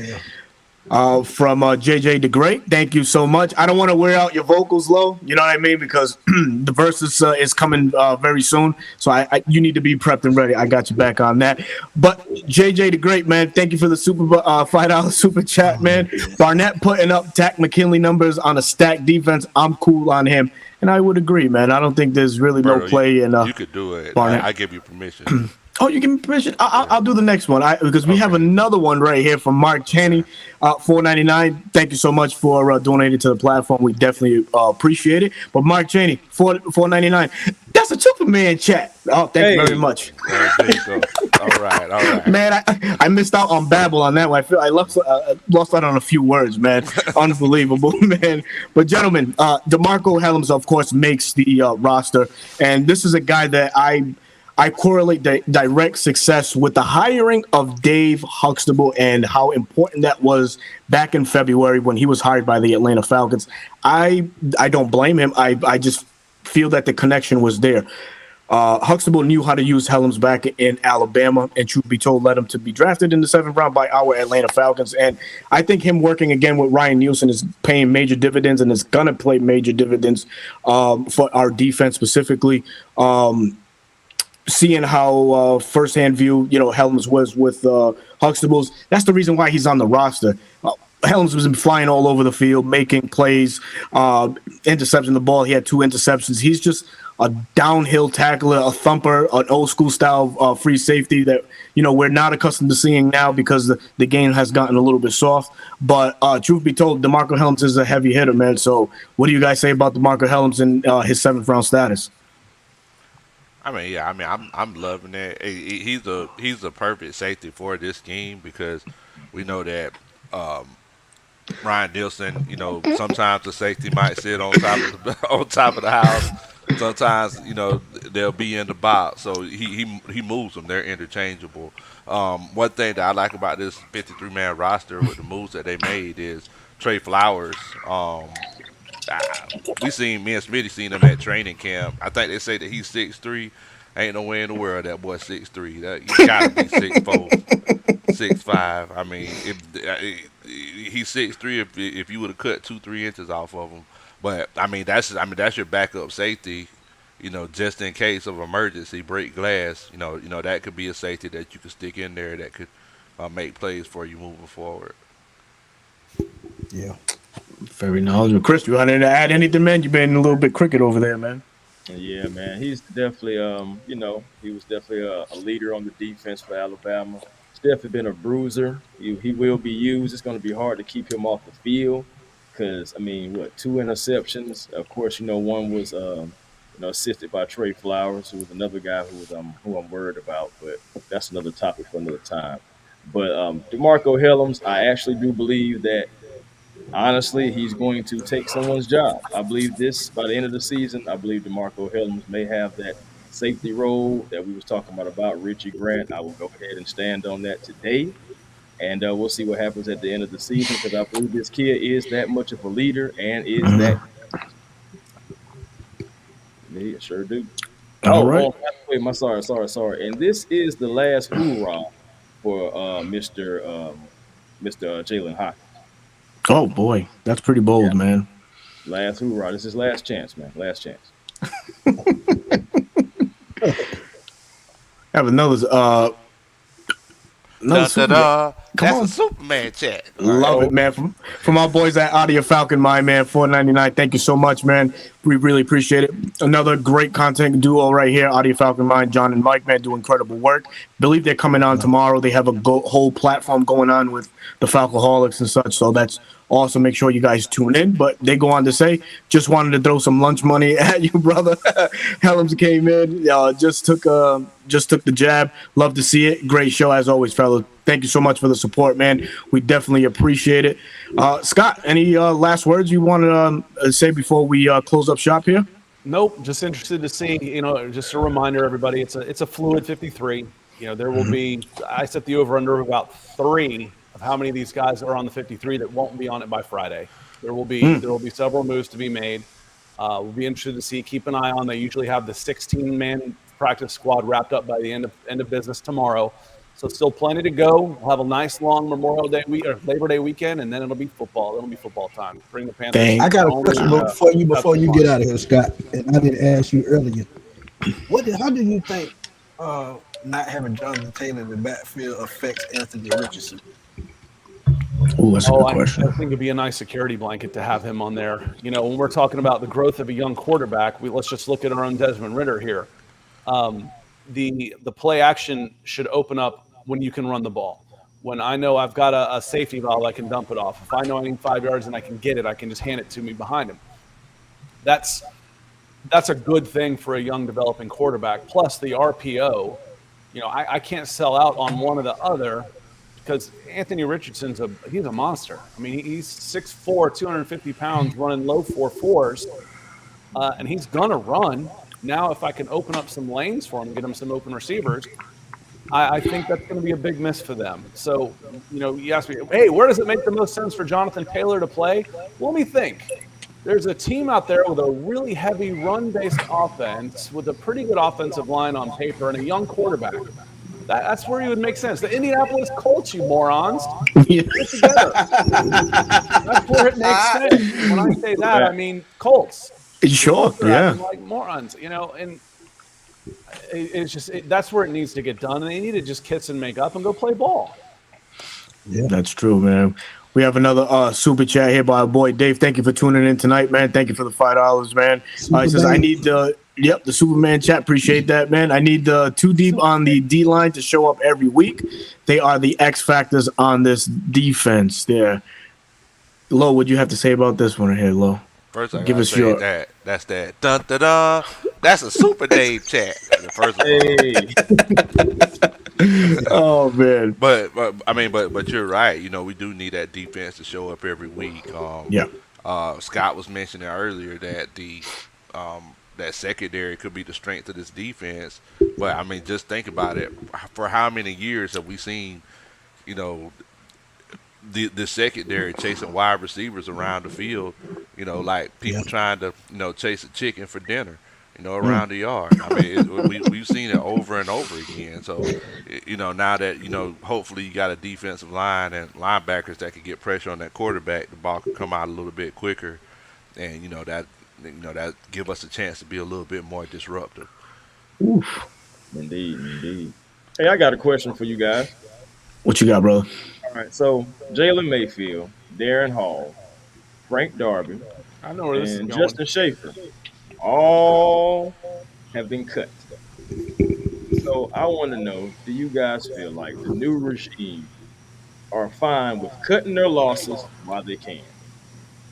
From JJ the Great. Thank you so much. I don't want to wear out your vocals, Lo. You know what I mean? Because the versus is coming very soon. So you need to be prepped and ready. I got you back on that. But JJ the Great, man, thank you for the $5 super chat, man. Barnett putting up Tack McKinley numbers on a stacked defense. I'm cool on him. And I would agree, man. I don't think there's really no play in you could do it. Barnett. I give you permission. Oh, you give me permission? I'll do the next one because we have another one right here from Mark Chaney, $4.99. Thank you so much for donating to the platform. We definitely appreciate it. But Mark Chaney, $4.99. That's a Superman chat. Oh, thank you very much. There you go. All right. Man, I missed out on Babel on that one. I feel I lost out on a few words, man. Unbelievable, man. But gentlemen, DeMarco Hellams, of course, makes the roster, and this is a guy that I correlate direct success with the hiring of Dave Huxtable and how important that was back in February when he was hired by the Atlanta Falcons. I don't blame him. I just feel that the connection was there. Huxtable knew how to use Helms back in Alabama, and truth be told, led him to be drafted in the 7th round by our Atlanta Falcons. And I think him working again with Ryan Nielsen is paying major dividends, and is gonna play major dividends for our defense specifically. Seeing how firsthand view, Helms was with Huxtables, that's the reason why he's on the roster. Helms was flying all over the field, making plays, intercepting the ball. He had 2 interceptions. He's just a downhill tackler, a thumper, an old school style free safety that we're not accustomed to seeing now because the game has gotten a little bit soft. But truth be told, DeMarco Helms is a heavy hitter, man. So what do you guys say about DeMarco Helms and his 7th round status? I'm loving it. He's a perfect safety for this scheme because we know that Ryan Nielsen, sometimes the safety might sit on top of the house. Sometimes, they'll be in the box, so he moves them. They're interchangeable. One thing that I like about this 53-man roster with the moves that they made is Trey Flowers. Me and Smitty seen him at training camp. I think they say that he's 6'3". Ain't no way in the world that boy 6'3". You gotta be 6'4", 6'5". I mean, he's 6'3". If you would have cut 2-3 inches off of him, but that's your backup safety. Just in case of emergency, break glass. That could be a safety that you could stick in there that could make plays for you moving forward. Yeah. Very knowledgeable. Chris, you want to add anything, man? You've been a little bit cricket over there, man. Yeah, man. He's definitely, he was definitely a leader on the defense for Alabama. He's definitely been a bruiser. He will be used. It's going to be hard to keep him off the field because, 2 interceptions. Of course, one was, assisted by Trey Flowers, who was another guy who I'm worried about, but that's another topic for another time. But DeMarco Helms, I actually do believe that, honestly, he's going to take someone's job. I believe by the end of the season, I believe DeMarco Helms may have that safety role that we was talking about Richie Grant. I will go ahead and stand on that today, and we'll see what happens at the end of the season because I believe this kid is that much of a leader and is that. Yeah, sure do. All right. Wait, sorry. And this is the last hoorah for Mr. Jalen Hawkins. Oh boy, that's pretty bold, man. Last hoorah. This is last chance, man. Last chance. Have another Superman. Come on, a Superman chat. Love it, man. From our boys at Audio Falcon, my man, $4.99. Thank you so much, man. We really appreciate it. Another great content duo right here, Audio Falcon Mind, John and Mike, man, do incredible work. Believe they're coming on tomorrow. They have a whole platform going on with the Falcoholics and such, so that's awesome. Make sure you guys tune in. But they go on to say, just wanted to throw some lunch money at you, brother. Helms came in, just took the jab. Love to see it. Great show as always, fellas. Thank you so much for the support, man. We definitely appreciate it. Scott, any last words you want to say before we close up shop here? Nope. Just interested to see, just a reminder, everybody, it's a fluid 53. There will be, I set the over-under of about 3 of how many of these guys are on the 53 that won't be on it by Friday. There will be several moves to be made. We'll be interested to see. Keep an eye on. They usually have the 16-man practice squad wrapped up by the end of business tomorrow. So still plenty to go. We'll have a nice long Memorial Day or Labor Day weekend, and then it'll be football. It'll be football time. Bring the Panthers. I got a question before you get out of here, Scott. And I didn't ask you earlier. How do you think not having Jonathan Taylor in the backfield affects Anthony Richardson? Oh, that's a good question. I think it'd be a nice security blanket to have him on there. When we're talking about the growth of a young quarterback, let's just look at our own Desmond Ridder here. The play action should open up when you can run the ball. When I know I've got a safety valve, I can dump it off. If I know I need 5 yards and I can get it, I can just hand it to me behind him. That's a good thing for a young developing quarterback. Plus the RPO, I can't sell out on one or the other because Anthony Richardson's he's a monster. I mean, he's 6'4", 250 pounds, running low 4.4s, and he's gonna run. Now, if I can open up some lanes for him, get him some open receivers, I think that's going to be a big miss for them. So, you ask me, hey, where does it make the most sense for Jonathan Taylor to play? Well, let me think. there's a team out there with a really heavy run-based offense with a pretty good offensive line on paper and a young quarterback. That's where you would make sense. The Indianapolis Colts, you morons, Yeah. get together. That's where it makes sense. When I say that, I mean Colts. Sure, Colts are yeah. acting like morons, and it's just that's where it needs to get done. And they need to just kiss and make up and go play ball. Yeah. That's true, man. We have another super chat here by our boy Dave. Thank you for tuning in tonight, man. Thank you for the $5, man. He says, I need the Superman chat. Appreciate that, man. I need the 2 deep on the D line to show up every week. They are the X factors on this defense there. Lo, what do you have to say about this one right here, Lo? First, I Give gotta us say your- that. That's that. Dun, dun, dun. That's a Super Dave chat. First of all. Oh man. But you're right. We do need that defense to show up every week. Scott was mentioning earlier that that secondary could be the strength of this defense. But I mean, just think about it. For how many years have we seen, the secondary chasing wide receivers around the field? Like people trying to chase a chicken for dinner. Around the yard. I mean, we've seen it over and over again. So, now that, hopefully you got a defensive line and linebackers that can get pressure on that quarterback, the ball can come out a little bit quicker. And, that give us a chance to be a little bit more disruptive. Oof. Indeed. Hey, I got a question for you guys. What you got, brother? All right, so Jalen Mayfield, Darren Hall, Frank Darby, I know where this is and going. Justin Schaefer all have been cut. So I want to know, do you guys feel like the new regime are fine with cutting their losses while they can?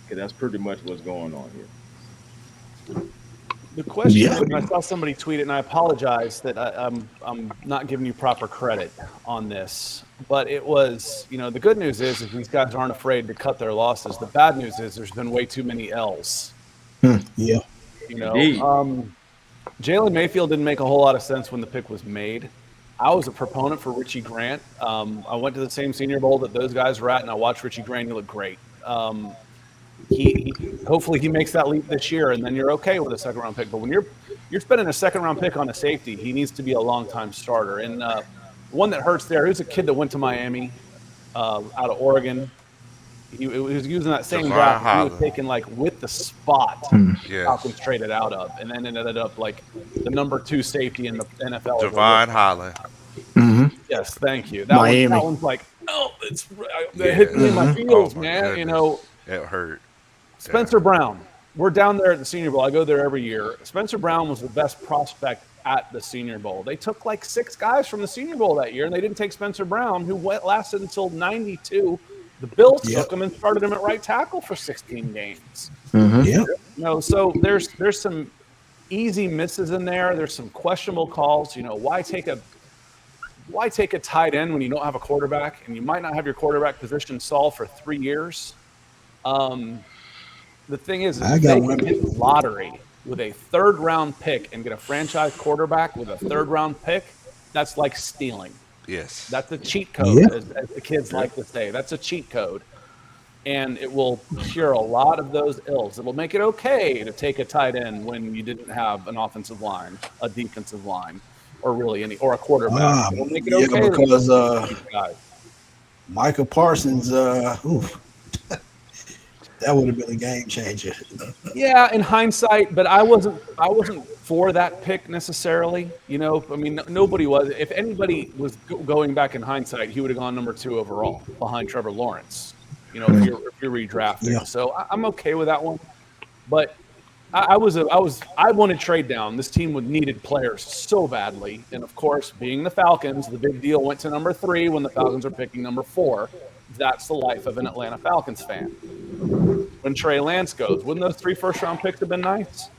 Because that's pretty much what's going on here. The question Yeah. is, and I saw somebody tweet it, and I apologize that I'm not giving you proper credit on this, but it was, the good news is these guys aren't afraid to cut their losses. The bad news is there's been way too many L's. Yeah. Indeed. Jalen Mayfield didn't make a whole lot of sense when the pick was made. I was a proponent for Richie Grant. I went to the same Senior Bowl that those guys were at, and I watched Richie Grant. He looked great. Hopefully he makes that leap this year, and then you're okay with a second-round pick. But when you're spending a second-round pick on a safety, he needs to be a long-time starter. And one that hurts there, who's a kid that went to Miami out of Oregon. He was using that same draft. He was taken with the spot Falcons traded out of, and then it ended up like the number 2 safety in the NFL. Javon Holland. Mm-hmm. Yes, thank you. Miami. That one's like, it hit me in my feels, Oh, my man. goodness. It hurt. Spencer Brown. We're down there at the Senior Bowl. I go there every year. Spencer Brown was the best prospect at the Senior Bowl. They took 6 guys from the Senior Bowl that year, and they didn't take Spencer Brown, who lasted until 92. The Bills took him and started him at right tackle for 16 games. Mm-hmm. Yeah. So there's some easy misses in there. There's some questionable calls. Why take a tight end when you don't have a quarterback, and you might not have your quarterback position solved for 3 years? The thing is I if got they one. can hit the lottery with a 3rd-round pick and get a franchise quarterback with a 3rd-round pick, that's like stealing. Yes. That's a cheat code, Yeah. as the kids like to say. That's a cheat code. And it will cure a lot of those ills. It will make it okay to take a tight end when you didn't have an offensive line, a defensive line, or or a quarterback. It will make it okay. Because guys. Michael Parsons, that would have been a game changer. Yeah, in hindsight, but I wasn't for that pick necessarily. Nobody was. If anybody was going back in hindsight, he would have gone number 2 overall behind Trevor Lawrence. If you're redrafting. Yeah. So I'm okay with that one. But I wanted trade down. This team needed players so badly, and of course, being the Falcons, the big deal went to number 3 when the Falcons are picking number 4. That's the life of an Atlanta Falcons fan. When Trey Lance goes, wouldn't those 3 first-round picks have been nice?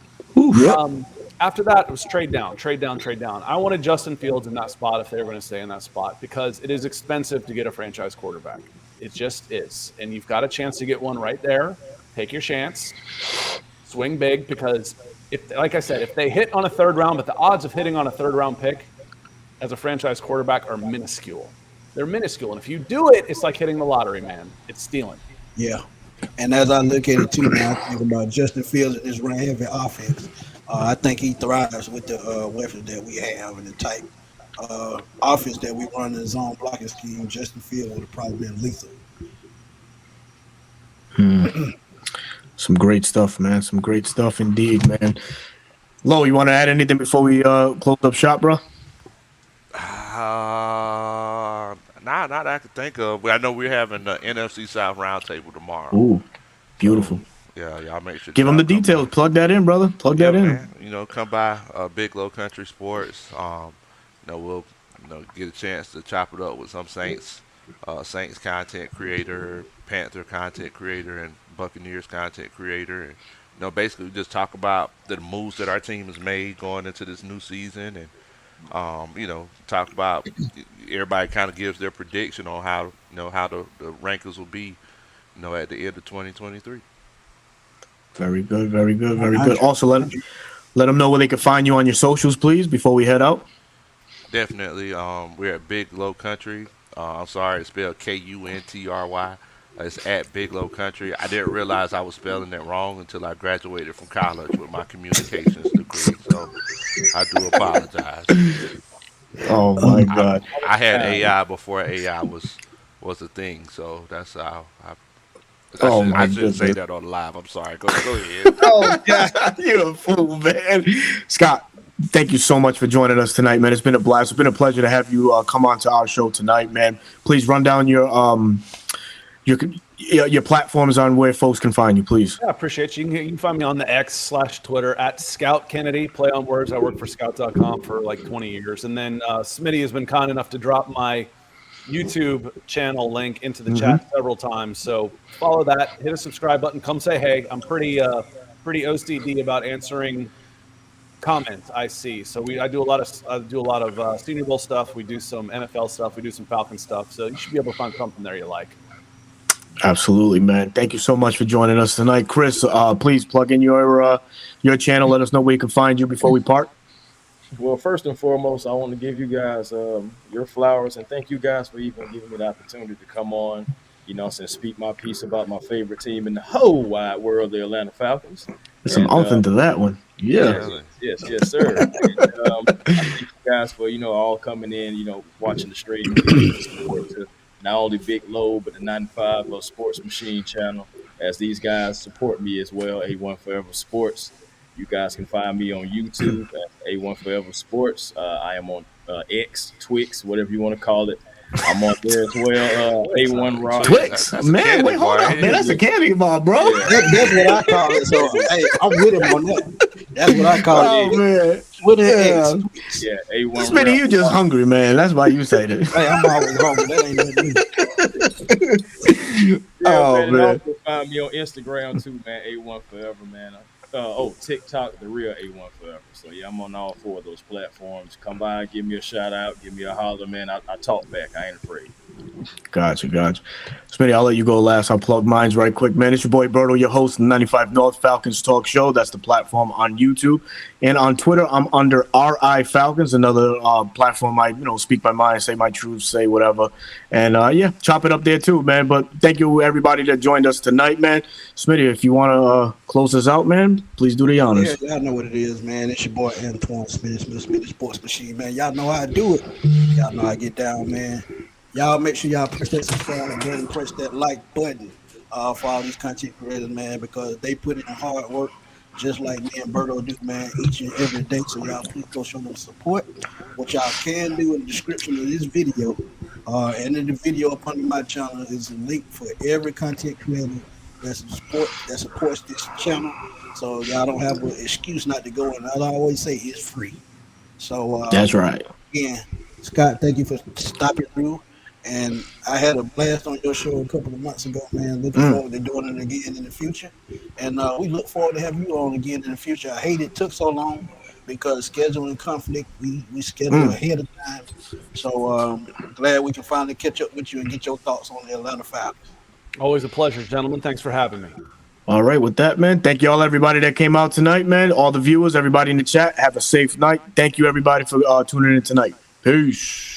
After that, it was trade down. I wanted Justin Fields in that spot if they were going to stay in that spot because it is expensive to get a franchise quarterback. It just is. And you've got a chance to get one right there. Take your chance. Swing big because, like I said, if they hit on a 3rd round, but the odds of hitting on a 3rd-round pick as a franchise quarterback are minuscule. They're minuscule. And if you do it, it's like hitting the lottery, man. It's stealing. Yeah. And as I look at it too, man, I think about Justin Fields and his run heavy offense. I think he thrives with the weapons that we have and the type offense that we run in the zone blocking scheme. Justin Fields would have probably been lethal. Some great stuff, man. Some great stuff indeed, man. Lo, you want to add anything before we close up shop, bro? Not that I can think of. I know we're having the NFC South roundtable tomorrow. Ooh, beautiful. Yeah, y'all make sure. Give them the y'all come details. by. Plug that in, brother. Plug Yeah, that in. man. Come by Big Low Country Sports. We'll get a chance to chop it up with some Saints content creator, Panther content creator, and Buccaneers content creator, and basically we just talk about the moves that our team has made going into this new season, and talk about everybody kind of gives their prediction on how the rankings will be, at the end of 2023. Very good, very good, very good. Also, let them know where they can find you on your socials, please, before we head out. Definitely. We're at Big Low Country. I'm sorry, it's spelled Kuntry. It's at Big Low Country. I didn't realize I was spelling it wrong until I graduated from college with my communications degree. So I do apologize. Oh my God! I had AI before AI was a thing. So that's how I shouldn't say that on live. I'm sorry. Go ahead. Oh God, you're a fool, man. Scott, thank you so much for joining us tonight, man. It's been a blast. It's been a pleasure to have you come on to our show tonight, man. Please run down your platforms on where folks can find you, please. Yeah, I appreciate you. You can find me on the X/Twitter at Scout Kennedy. Play on words. I worked for Scout.com for like 20 years. And then Smitty has been kind enough to drop my YouTube channel link into the chat several times. So follow that, hit a subscribe button, come say hey. I'm pretty OCD about answering comments I see. So I do a lot of Senior Bowl stuff. We do some NFL stuff. We do some Falcon stuff. So you should be able to find something there you like. Absolutely, man. Thank you so much for joining us tonight, Chris. Please plug in your channel. Let us know where you can find you before we part. Well, first and foremost, I want to give you guys your flowers and thank you guys for even giving me the opportunity to come on, and speak my piece about my favorite team in the whole wide world, the Atlanta Falcons. There's some something to that one. Yeah. Yes, sir. And, I thank you guys for, all coming in, watching the stream, to not only Big Low, but the 95 Sports Machine channel, as these guys support me as well, A1 Forever Sports. You guys can find me on YouTube at A1 Forever Sports. I am on X, Twix, whatever you want to call it. I'm on there as well. A1 Rock. Twix, man. Wait, hold up, man. That's a candy bar, bro. Yeah. That's what I call it. So, hey, I'm with him on that. That's what I call it. Oh, man. With an X. Yeah, A1 Smitty, Rock. you just hungry, man. That's why you say that. Hey, I'm always hungry. That ain't nothing. Yeah, man. Also find me on Instagram too, man. A1 Forever, man. TikTok, the real A1 Forever. So yeah, I'm on all four of those platforms. Come by, give me a shout out, give me a holler, man. I talk back. I ain't afraid. Gotcha. Smitty, I'll let you go last. I'll plug mine right quick, man. It's your boy Berto, your host, 95 North Falcons Talk Show. That's the platform on YouTube. And on Twitter, I'm under RI Falcons, another platform I, speak my mind, say my truth, say whatever. And chop it up there too, man. But thank you everybody that joined us tonight, man. Smitty, if you want to close us out, man, please do the honors. Yeah, y'all know what it is, man. It's your boy Antoine Smitty Sports Machine, man. Y'all know how I do it. Y'all know how I get down, man. Y'all make sure y'all press that subscribe button, press that like button for all these content creators, man, because they put in hard work just like me and Berto do, man, each and every day. So y'all please go show them support. What y'all can do in the description of this video and in the video up under my channel is a link for every content creator that supports this channel. So y'all don't have an excuse not to go. And I always say it's free. So that's right. Again, Scott, thank you for stopping through. And I had a blast on your show a couple of months ago, man. Looking forward to doing it again in the future. And we look forward to having you on again in the future. I hate it took so long because scheduling conflict, we schedule ahead of time. So glad we can finally catch up with you and get your thoughts on the Atlanta Falcons. Always a pleasure, gentlemen. Thanks for having me. All right, with that, man, thank you all, everybody that came out tonight, man. All the viewers, everybody in the chat, have a safe night. Thank you, everybody, for tuning in tonight. Peace.